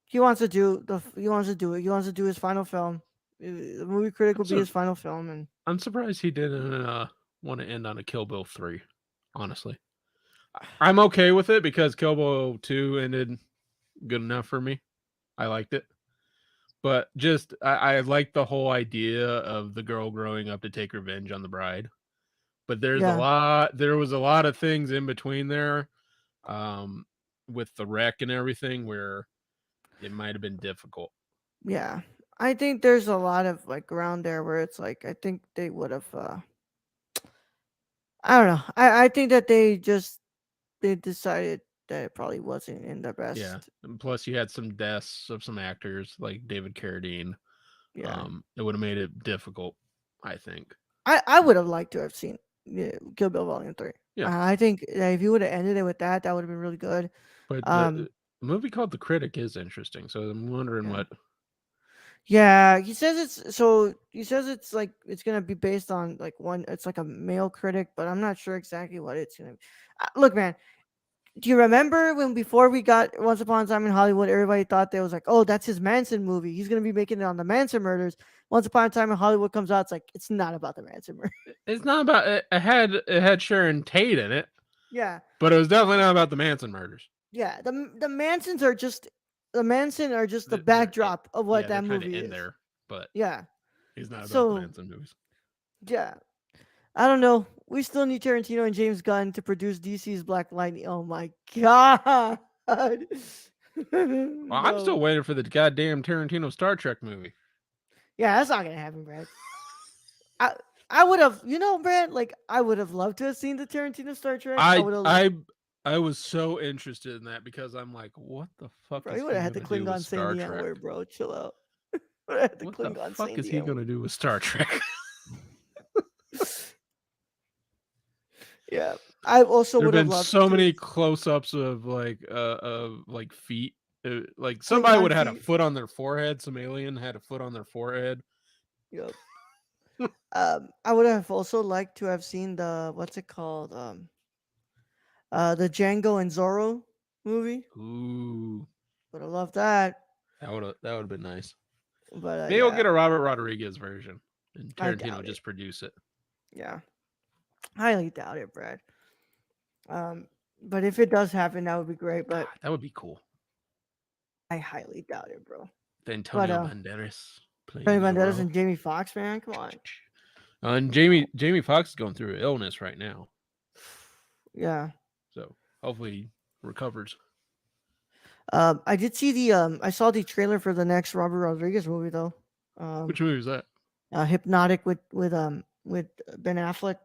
he wants to do it. He wants to do his final film. The movie critic I'm will be so his final film, and I'm surprised he didn't want to end on a Kill Bill 3. Honestly, I'm okay with it because Kill Bill 2 ended good enough for me. I liked it. But just I like the whole idea of the girl growing up to take revenge on the bride. But yeah, there was a lot of things in between there, um, with the wreck and everything where it might have been difficult. yeah. I think there's a lot of like ground there where it's like I think they would have. I don't know. I think that they decided that it probably wasn't in the Yeah. best. And plus you had some deaths of some actors like David Carradine. Yeah, It would have made it difficult, I think. I would have liked to have seen Kill Bill Volume 3. Yeah. I think that if you would have ended it with that, that would have been really good. But Um, the movie called The Critic is interesting. So I'm wondering yeah. what. Yeah, he says it's like it's gonna be based on like one. It's like a male critic, but I'm not sure exactly what it's gonna be. Look, man, do you remember when before we got Once Upon a Time in Hollywood, everybody thought they was like, oh, that's his Manson movie. He's gonna be making it on the Manson murders. Once Upon a Time in Hollywood comes out, it's like it's not about the Manson murder. It's not about it had Sharon Tate in it, Yeah, but it was definitely not about the Manson murders. yeah. The Manson are just the They're backdrop of what yeah, they're that trying to movie end is. there, but Yeah. he's not about the So Manson movies. yeah, I don't know. We still need Tarantino and James Gunn to produce DC's Black Lightning. Oh my god. Well, I'm still No. waiting for the goddamn Tarantino Star Trek movie. Yeah, that's not gonna happen, Brad. I I would have, Brad, like I would have loved to have seen the Tarantino Star Trek. I I would have loved, I I was so interested in that because I'm like, what the fuck bro. is You would he have had the gonna do with Klingon saying Star the N Trek? word, bro. Chill out. Would have had the What the Klingon fuck saying is the he N word. gonna do with Star Trek? Yeah. I also There've would have been loved so to many close-ups of like feet. Like somebody Klingon would have had a feet. foot on their forehead. Some alien had a foot on their forehead. Yep. I would have also liked to have seen the what's it called? The Django and Zorro movie. Ooh, Would have loved that. that would have been nice. But Maybe we'll yeah, get a Robert Rodriguez version, and I Tarantino doubt it. just produce it. Yeah, highly doubt it, Brad. Um, but if it does happen, that would be great. God, But that would be cool. I highly doubt it, bro. But Antonio Banderas Tony playing Banderas Zorro. and Jamie Foxx, man, come on. And Jamie Foxx is going through illness right now, Yeah. so hopefully he recovers. I did see I saw the trailer for the next Robert Rodriguez movie though. Um, Which movie is that? Hypnotic with Ben Affleck.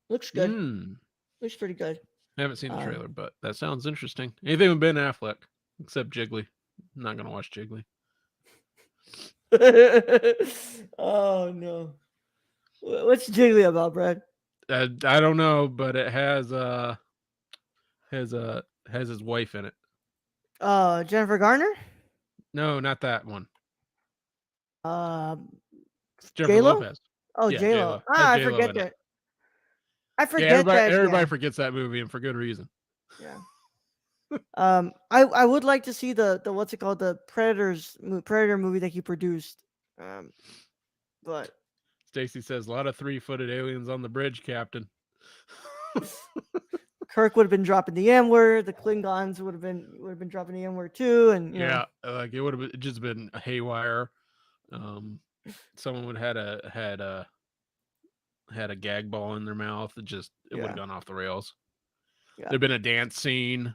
Looks good. Hmm. Looks pretty good. I haven't seen the Um, trailer, but that sounds interesting. Anything with Ben Affleck, except Jiggly. I'm not gonna watch Jiggly. oh no. What's Jiggly about, Brad? I don't know, but it has his wife in it. Jennifer Garner? No, not that one. Um, Jennifer J Lo? Lopez. Oh, Yeah, J J Lo. Lo has Ah, I J Lo forget in it. that. I Yeah, forget that. everybody Yeah, forgets that movie, and for good reason. yeah. I would like to see the what's it called, the Predator movie that he produced. Um, but Stacy says a lot of 3-footed aliens on the bridge, Captain. Kirk would have been dropping the M word. The Klingons would have been dropping the M word too, and Yeah, like it would have just been haywire. Someone would have had a gag ball in their mouth. It would have yeah, gone off the rails. yeah. There'd been a dance scene.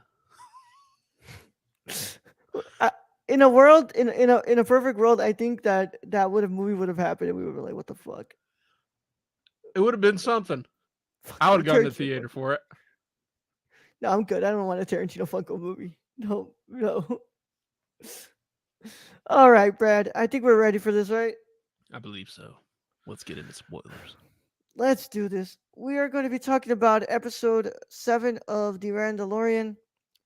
Uh, in a world, in a perfect world, I think that movie would have happened, and we would be like, "What the fuck?" It would have been something. I would Funko have gone to the Tarantino theater Funko. for it. No, I'm good. I don't want a Tarantino Funko movie. No, no. All right, Brad. I think we're ready for this, right? I believe so. Let's get into spoilers. Let's do this. We are going to be talking about episode 7 of The Mandalorian.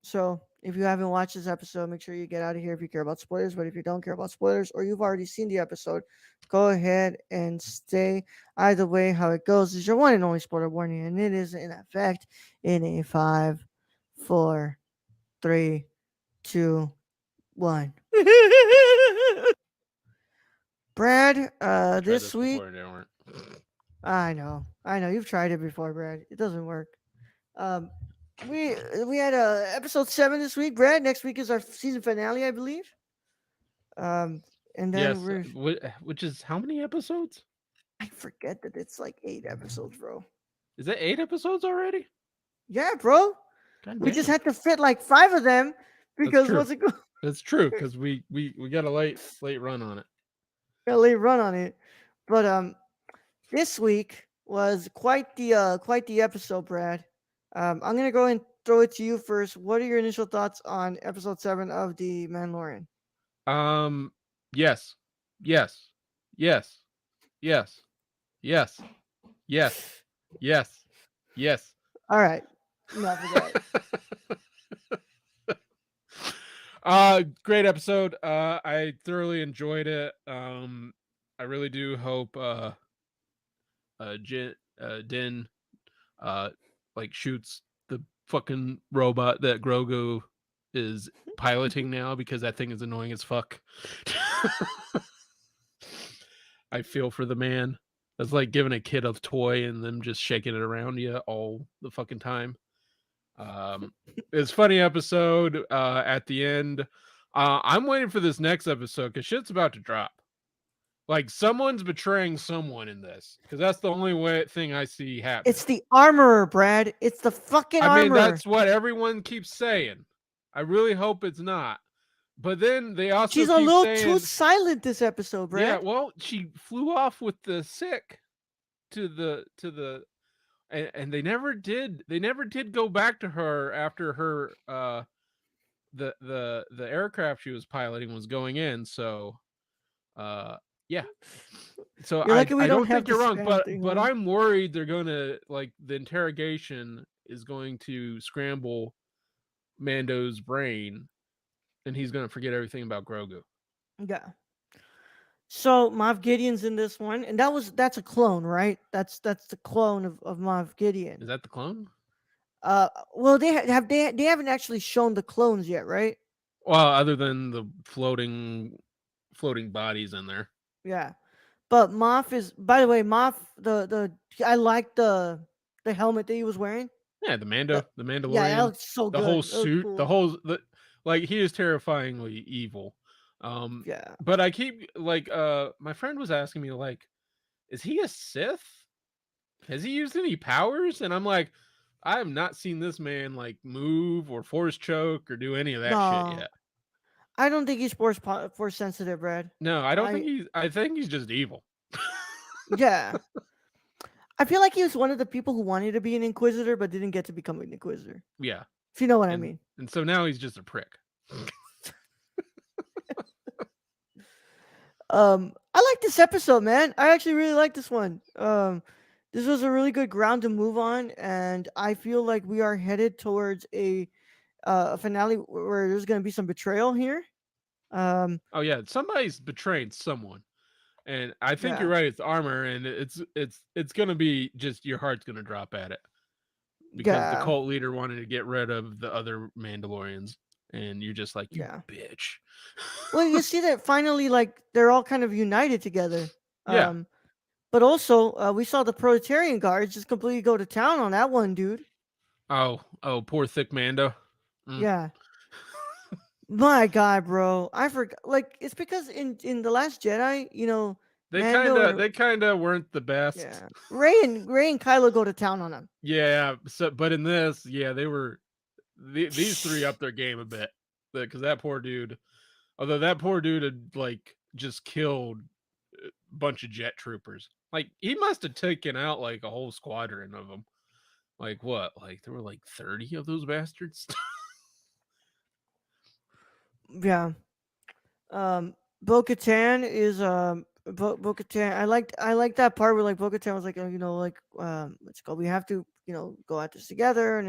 So, if you haven't watched this episode, make sure you get out of here if you care about spoilers. But if you don't care about spoilers or you've already seen the episode, go ahead and stay. Either way, how it goes is your one and only spoiler warning, and it is in effect in a 5, 4, 3, 2, 1. Brad, I tried this this week, before and it didn't work. I know, you've tried it before, Brad. It doesn't work. Um, we had episode 7 this week, Brad. Next week is our season finale, I believe. Um, and then Yes, which is how many episodes? I forget that it's like 8 episodes, bro. Is that 8 episodes already? Yeah, bro. God We just damn. had to fit like 5 of them That's because true. what's it called? That's true because we got a late run on it. Got a late run on it, but this week was quite the episode, Brad. I'm gonna go and throw it to you first. What are your initial thoughts on episode 7 of The Mandalorian? Yes, yes, yes, yes, yes, yes, yes, yes. All right, enough of that. Great episode. I thoroughly enjoyed it. I really do hope Din like shoots the fucking robot that Grogu is piloting now because that thing is annoying as fuck. I feel for the man. That's like giving a kid a toy and them just shaking it around you all the fucking time. It's a funny episode at the end. I'm waiting for this next episode because shit's about to drop. Like someone's betraying someone in this because that's the only thing I see happening. It's the armorer, Brad. It's the fucking I mean, armorer. that's what everyone keeps saying. I really hope it's not. But then they also She's keep a little saying, too silent this episode, Brad. yeah, well, she flew off with the sick to the and they never did go back to her after her the aircraft she was piloting was going in, so Yeah. So You're lucky we I don't don't have think the you're wrong, spam thing but on. I'm worried they're gonna like the interrogation is going to scramble Mando's brain, and he's gonna forget everything about Grogu. Yeah. So Moff Gideon's in this one, and that's a clone, right? That's the clone of Moff Is Gideon. that the clone? Well, they haven't actually shown the clones yet, right? Well, other than the floating bodies in there. Yeah. But Moff is, by the way, Moff I like the helmet that he was wearing. Yeah, The the Yeah, that Mandalorian, looks so the whole good. It looks suit, cool. like he is terrifyingly evil. Um, Yeah. but I keep like my friend was asking me like, is he a Sith? Has he used any powers? And I'm like, I have not seen this man like move or force choke or do any of that shit No, yet. I don't think he's force sensitive, Brad. No, I don't think I he's. I think he's just evil. Yeah. I feel like he was one of the people who wanted to be an inquisitor but didn't get to become an inquisitor. Yeah, If you know what I mean. and so now he's just a prick. I like this episode, man. I actually really like this one. This was a really good ground to move on, and I feel like we are headed towards a finale where there's going to be some betrayal here. Um, Oh yeah, somebody's betraying someone, and I think you're yeah, right. It's armor, and it's gonna be just your heart's gonna drop at it because the yeah, cult leader wanted to get rid of the other Mandalorians, and you're just like, you yeah. bitch. Well, you see that finally, like they're all kind of united together. Yeah. Um, but also, we saw the Proletarian Guards just completely go to town on that one dude. Oh, poor thick Mando. Mm. Yeah, my God, bro, I forgot. Like, it's because in the Last Jedi, Mando and They kinda weren't the best. yeah, Ray and Kylo go to town on him. Yeah, so but in this, yeah, they were these three up their game a bit because that poor dude. Although that poor dude had like just killed a bunch of jet troopers. Like he must have taken out like a whole squadron of them. Like what? Like there were like 30 of those bastards. Yeah. Bo Katan is Bo Katan. I like that part where like Bo Katan was like, let's go. We have to go at this together,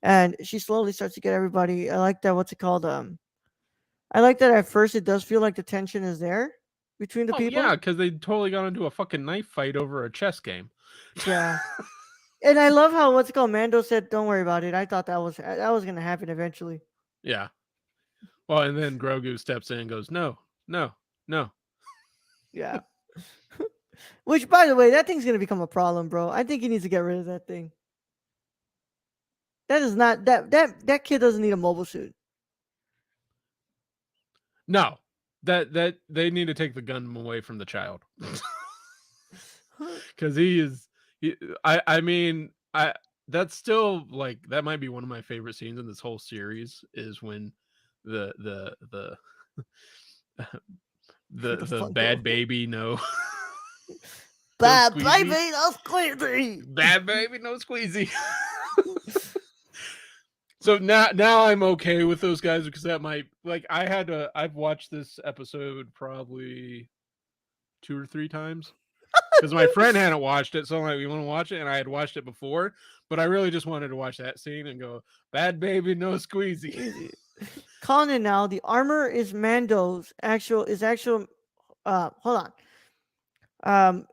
and she slowly starts to get everybody. I like that. What's it called? I like that at first it does feel like the tension is there between the Oh yeah, people. because they totally got into a fucking knife fight over a chess game. Yeah. And I love how what's it called? Mando said, "Don't worry about it." I thought that was gonna happen eventually. Yeah. Well, and then Grogu steps in and goes, "No, no, no." Yeah. Which, by the way, that thing's gonna become a problem, bro. I think he needs to get rid of that thing. That is not that kid doesn't need a mobile suit. No. That they need to take the gun away from the child. Because he is he, I mean I that's still like that might be one of my favorite scenes in this whole series is when the The the Funko. bad baby no Bad squeezy, baby, that's crazy. bad baby no squeezy. So now I'm okay with those guys because that might like I've watched this episode probably 2 or 3 times because my friend hadn't watched it, so I'm like, "You want to watch it?" And I had watched it before, but I really just wanted to watch that scene and go, "Bad baby, no squeezy." Easy. Calling it now. The armor is Mando's actual. Hold on. Um,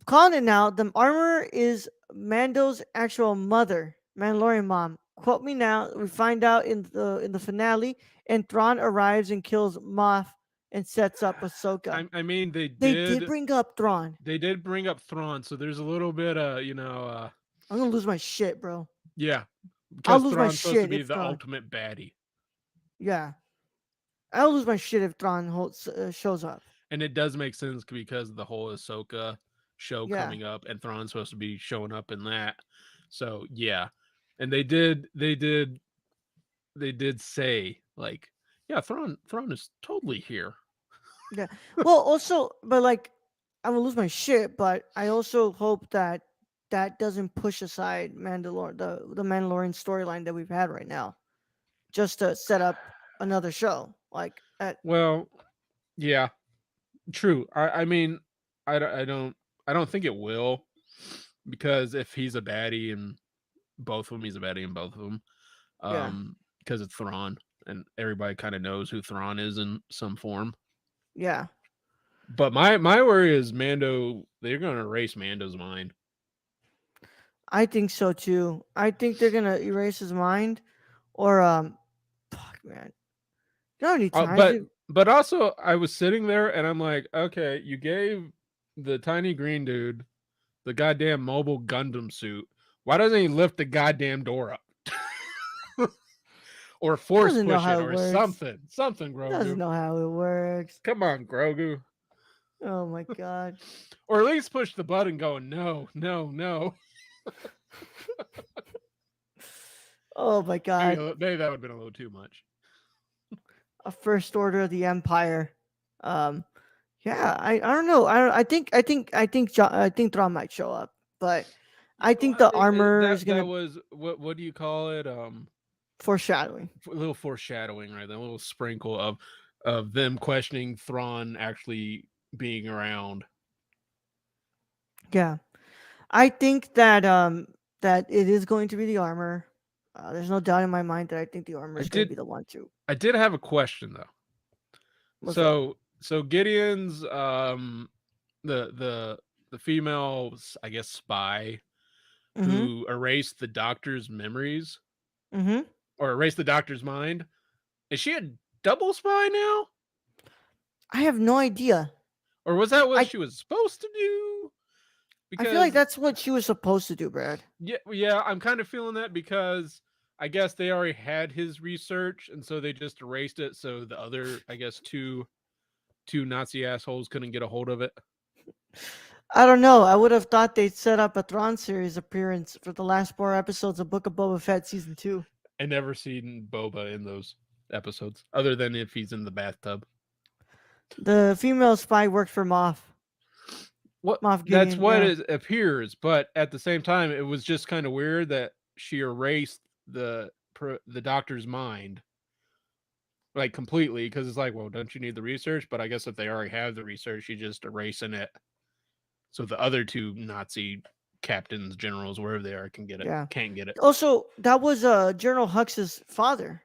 calling it now. The armor is Mando's actual mother, Mandalorian mom. Quote me now. We find out in the finale, and Thrawn arrives and kills Moff and sets up Ahsoka. I mean, They did bring up Thrawn. they did bring up Thrawn, so there's a little bit I'm gonna lose my shit, bro. yeah, I'll because lose my Thrawn's supposed to shit be if the Thrawn. ultimate baddie, Yeah, I'll lose my shit if Thrawn shows up. and it does make sense because of the whole Ahsoka show Yeah, coming up, and Thrawn's supposed to be showing up in that. So yeah, and they did say like, yeah, Thrawn is totally here. yeah. Well, also, but like, I'm gonna lose my shit. But I also hope that that doesn't push aside the Mandalorian storyline that we've had right now, just to set up another show. Like, Well, yeah, True. I mean, I don't think it will, because if he's a baddie in both of them, he's a baddie in both of them. Yeah, Because it's Thrawn, and everybody kind of knows who Thrawn is in some form. yeah. But my worry is Mando. They're going to erase Mando's mind. I think so too. I think they're gonna erase his mind, or fuck, man. You know how many times But we also, I was sitting there and I'm like, okay, you gave the tiny green dude the goddamn mobile Gundam suit. Why doesn't he lift the goddamn door up? Or force doesn't know push how it it or works. something, Doesn't Grogu. know how it works. Come on, Grogu. Oh my god. Or at least push the button going, no, no, no. Oh my god. Maybe that would have been a little too much. A first order of the Empire. Um, yeah. I don't know. I think Thrawn might show up, but I think the armor is That gonna was what do you call it? foreshadowing. A little foreshadowing, right? A little sprinkle of them questioning Thrawn actually being around. Yeah. I think that it is going to be the armor. There's no doubt in my mind that I think the armor I is going to did be the one too. I did have a question though. What's up? So Gideon's the female, I guess, spy Mm-hmm. who erased the doctor's memories Mm-hmm. or erased the doctor's mind. Is she a double spy now? I have no idea. Or was that what I she was supposed to do? I feel like Because that's what she was supposed to do, Brad. yeah, I'm kind of feeling that because I guess they already had his research and so they just erased it so the other, I guess, two Nazi assholes couldn't get a hold of it. I don't know. I would have thought they'd set up a Thrawn series appearance for the last 4 episodes of Book of Boba Fett season 2. I never seen Boba in those episodes, other than if he's in the bathtub. The female spy worked for What Moff that's Gideon. what Yeah, it appears, but at the same time, it was just kind of weird that she erased the doctor's mind like completely because it's like, well, don't you need the research? But I guess if they already have the research, you just erasing it so the other two Nazi captains, generals, wherever they are, can get it. yeah. Can't get it. Also, that was General Hux's father.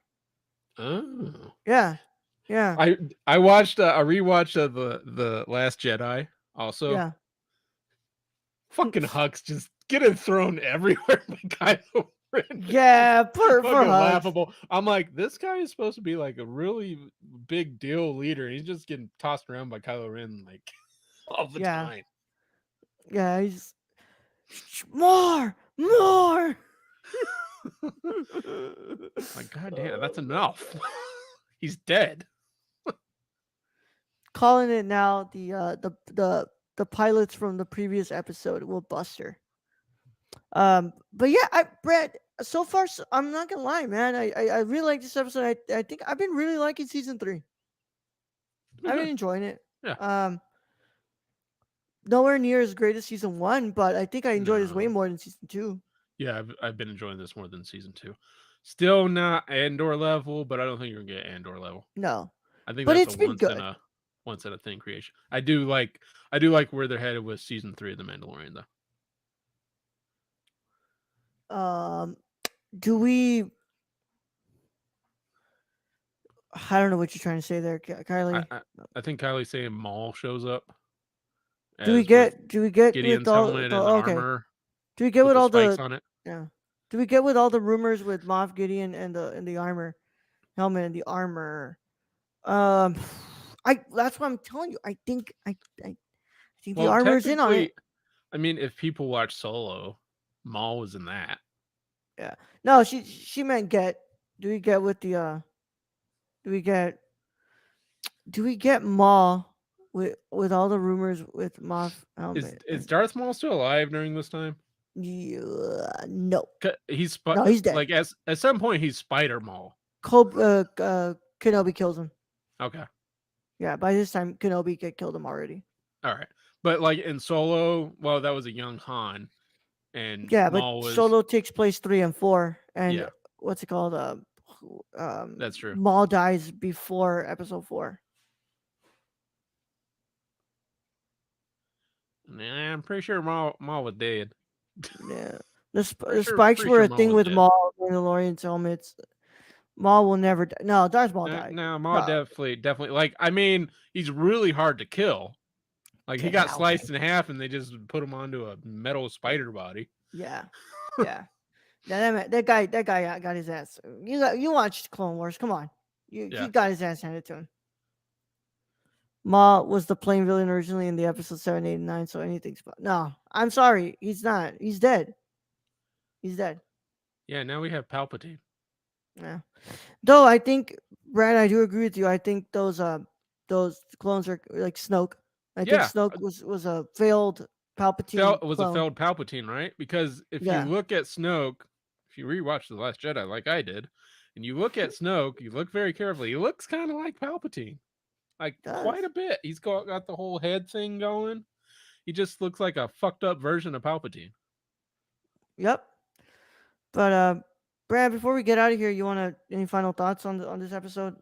Oh, Yeah, yeah, I watched I rewatched the Last Jedi also. yeah. Fucking Hux just getting thrown everywhere by Kylo Ren. Yeah, for Fucking Hux. laughable. I'm like, this guy is supposed to be like a really big deal leader. He's just getting tossed around by Kylo Ren like all the Yeah, time. yeah. He's more, more. Like, god damn, that's enough. He's dead. Calling it now. The pilots from the previous episode will bust her. But yeah, Brad. So far, I'm not gonna lie, man. I really like this episode. I think I've been really liking season 3. I've been Good. enjoying it. Yeah. Nowhere near as great as season 1, but I think I enjoyed this way No. more than season 2. Yeah, I've been enjoying this more than season 2. Still not Andor level, but I don't think you're gonna get Andor level. No, I think but that's a it's been good. once in a thing creation. I do like where they're headed with season 3 of The Mandalorian though. Do we? I don't know what you're trying to say there, I Kylie. I, I think Kylie's saying Maul shows up Do we as with get? Do we get with Gideon's all? helmet The, and the okay. armor Do we get with with the all spikes the? on it. Yeah. Do we get with all the rumors with Moff Gideon and the armor, helmet and the armor? Um, I that's what I'm telling you. I think the Well, armor's in on it. technically, I mean, if people watch Solo, Maul was in that. Yeah. No, she meant get. Do we get with the Do we get? Do we get Maul with all the rumors with Moff helmet? Is And Darth Maul still alive during this time? yeah, no, He's no, he's dead. like at some point he's Spider Maul. Kenobi kills him. Okay, Yeah, by this time Kenobi killed him already. all right, but like in Solo, well, that was a young Han, and Yeah, but Maul was Solo takes place 3 and 4, and yeah, what's it called? that's true. Maul dies before Episode 4. Nah, I'm pretty sure Maul was dead. Yeah. Pretty The sure, spikes pretty were sure a Maul thing was with dead. Maul, Mandalorian's helmets. Maul will never die. No, Darth Maul No, died. no, Maul No, definitely. Like, I mean, he's really hard to kill. Like, he take it got out. sliced in half, and they just put him onto a metal spider body. Yeah. Yeah. That guy got his ass. You watched Clone Wars. Come on. He Yeah, got his ass handed to him. Ma was the plain villain originally in the episode 7, 8, and 9, so anything's no. I'm sorry, he's not. He's dead. He's dead. yeah. Now we have Palpatine. Yeah. Though I think, Brad, I do agree with you. I think those clones are like Snoke. I think Yeah, Snoke was a failed Palpatine it was a clone. failed Palpatine, right? Because if you Yeah. look at Snoke, if you rewatch The Last Jedi like I did, and you look at Snoke, you look very carefully, he looks kind of like Palpatine. Like, quite Does. a bit. He's got the whole head thing going. He just looks like a fucked up version of Palpatine. Yep. But Brad, before we get out of here, you want to any final thoughts on this episode?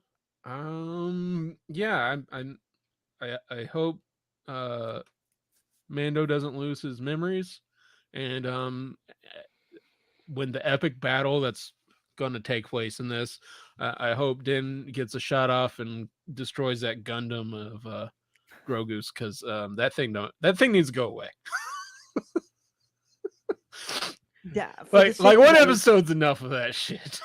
Yeah, I hope uh Mando doesn't lose his memories, and when the epic battle that's gonna take place in this, I hope Din gets a shot off and destroys that Gundam of Grogu's, because that thing needs to go away. Yeah, for the Like sake of one that. episode's enough of that shit.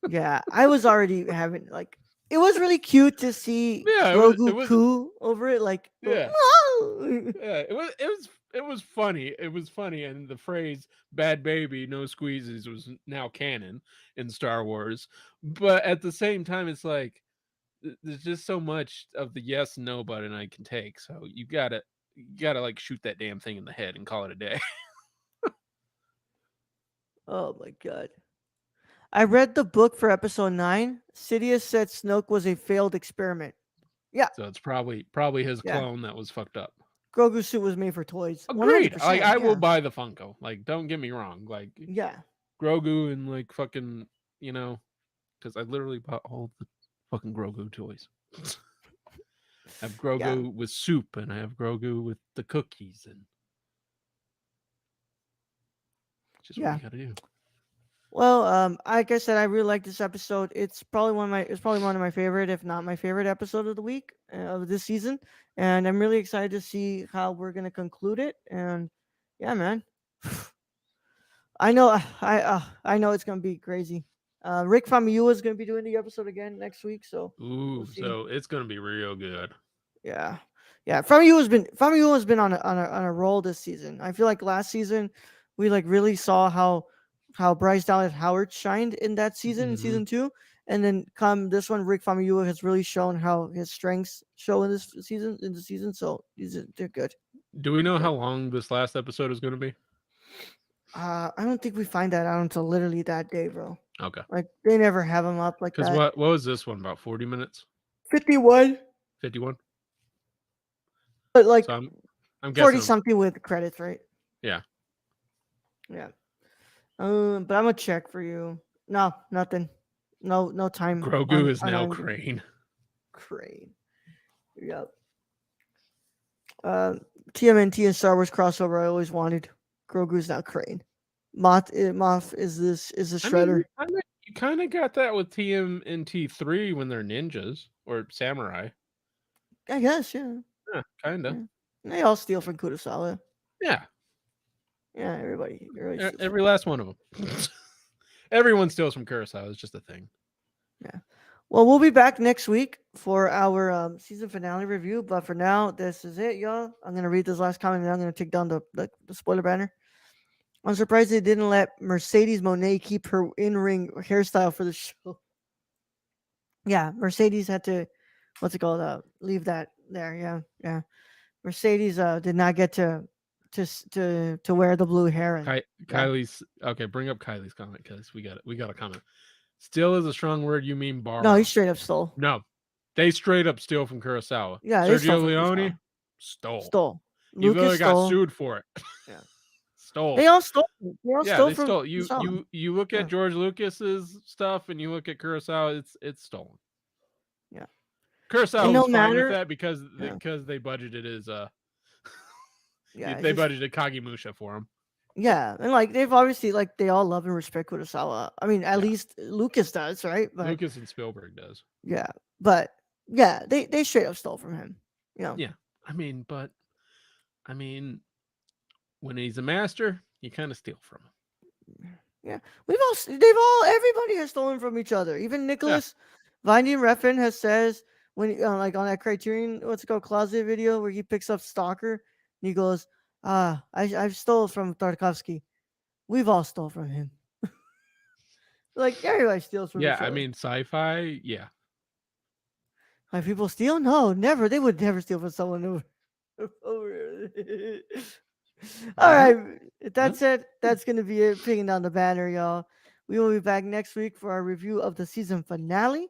Yeah, I was already having like it was really cute to see Yeah, it Grogu was coo over it, like yeah. no. Yeah, it was funny. It was funny, and the phrase "bad baby, no squeezes" was now canon in Star Wars. But at the same time, it's like there's just so much of the yes no button I can take. So you gotta like shoot that damn thing in the head and call it a day. Oh my god. I read the book for episode 9. Sidious said Snoke was a failed experiment. Yeah, So it's probably his yeah. clone that was fucked up. Grogu's suit was made for toys. Agreed. Like 100%. I will Yeah. buy the Funko. Like don't get me wrong. Like Yeah. Grogu and like fucking because I literally bought all the fucking Grogu toys. I have Yeah. Grogu with soup, and I have Grogu with the cookies, and just what Yeah. you gotta do. Well, like I said, I really like this episode. It's probably one of my favorite, if not my favorite episode of the week of this season, and I'm really excited to see how we're gonna conclude it. And yeah, man, I know, I know it's gonna be crazy. Rick Famuyiwa is gonna be doing the episode again next week, so we'll Ooh, see. so it's gonna be real good. Yeah, yeah. Famuyiwa's been on a roll this season. I feel like last season we like really saw how Bryce Dallas Howard shined in that season in Hmm. season 2, and then come this one, Rick Famuyiwa has really shown how his strengths show in this season So they're good. Do we know Good. how long this last episode is gonna be? I don't think we find that out until literally that day, bro. Okay. Like they never have him up like Because that. what was this one about? 40 minutes? 51, 51? but So like I'm 40 guessing. something with credits, right? Yeah. Yeah. But I'm gonna check for you. No, nothing. No time Grogu on is now IMDb. Crane. Crane. Yep. Uh, TMNT and Star Wars crossover I always wanted. Grogu's now Crane. Moth is the I mean, Shredder. you kind of got that with TMNT3 when they're ninjas or samurai. I guess, yeah. Yeah, kind of. Yeah. They all steal from Kurosawa. Yeah, Yeah, everybody steals from every last one of them. Everyone steals from Kurosawa. It's just a thing. Yeah. Well, we'll be back next week for our season finale review. But for now, this is it, y'all. I'm gonna read this last comment and I'm gonna take down the spoiler banner. I'm surprised they didn't let Mercedes Monet keep her in-ring hairstyle for the show. Yeah, Mercedes had to, what's it called? Leave that there. Yeah, yeah. Mercedes did not get to wear the blue hair. And yeah. Kylie's okay. Bring up Kylie's comment because we got a comment. Still is a strong word. You mean No, he borrow? straight up stole. No, they straight up steal from Kurosawa. Yeah, they stole Sergio from Leone Kurosawa. stole. Stole. He Lucas literally got stole. sued for it. Yeah. Stole. They all stole. They all Yeah, stole they from stole. Kurosawa. You look at Yeah. George Lucas's stuff and you look at Kurosawa. It's stolen. Yeah. Kurosawa And was no fine with matter. that because Yeah. they budgeted his Yeah, They budgeted Kagemusha for him. yeah, and like they've obviously like they all love and respect Kurosawa. I mean, at Yeah. least Lucas does, right? But Lucas and Spielberg does. yeah, but yeah, they straight up stole from him. You know. Yeah. I mean, when he's a master, you kind of steal from him. Yeah, everybody has stolen from each other. Even Nicholas Vinding Refn has says when like on that Criterion, what's it called, Closet video where he picks up Stalker and he goes, I've stole from Tarkovsky. We've all stole from him. Like everybody steals from Yeah, each other. I mean, sci-fi, yeah. Like people steal? No, never. They would never steal from someone over. All right. That said, that's gonna be it. Picking down the banner, y'all. We will be back next week for our review of the season finale,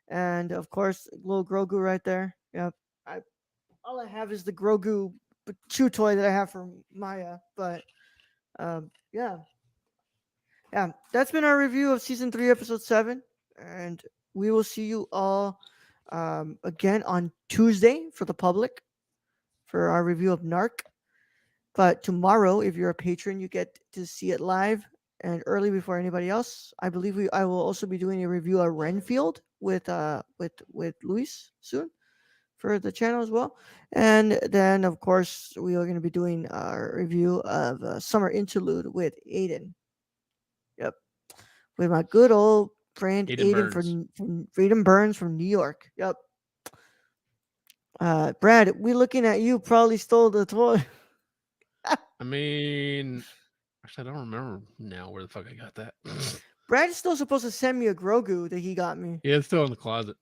and of course, little Grogu right there. Yep. All I have is the Grogu chew toy that I have for Maya, but yeah, that's been our review of season 3, episode 7, and we will see you all again on Tuesday for the public for our review of Narc. But tomorrow, if you're a patron, you get to see it live and early before anybody else. I believe I will also be doing a review of Renfield with Luis soon for the channel as well. And then of course we are going to be doing our review of Summer Interlude with Ayden. Yep, with my good old friend Ayden from Ayden Byrnes from New York. Yep. Brad, we looking at you. Probably stole the toy. I mean, actually, I don't remember now where the fuck I got that. Brad is still supposed to send me a Grogu that he got me. Yeah, it's still in the closet.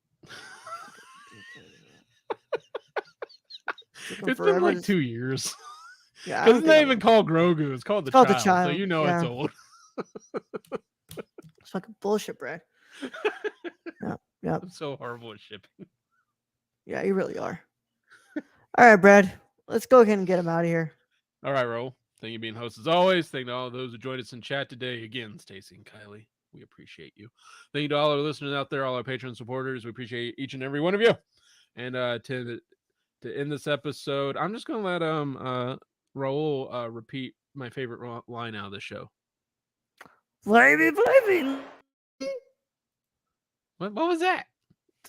It's been like 2 years. Yeah, because it's not even called Grogu. It's called the called child. the child. So you know it's old. It's fucking bullshit, Brad. Yeah. I'm so horrible at shipping. Yeah, you really are. All right, Brad. Let's go ahead and get him out of here. All right, Raul. Thank you for being host as always. Thank you to all of those who joined us in chat today. Again, Stacy and Kylie, we appreciate you. Thank you to all our listeners out there, all our Patreon supporters. We appreciate each and every one of you. And to end this episode, I'm just gonna let Raul repeat my favorite line out of the show. Baby. What was that?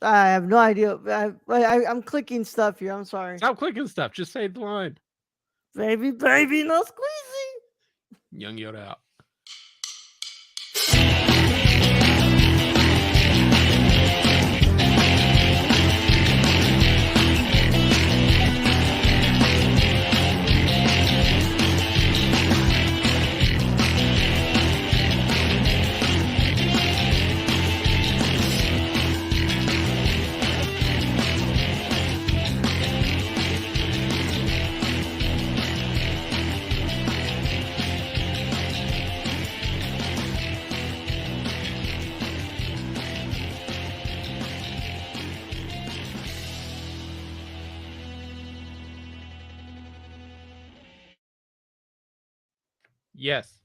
I have no idea. I'm clicking stuff here. I'm sorry. Stop clicking stuff. Just say the line. Baby, no squeezy. Young Yoda out. Yes.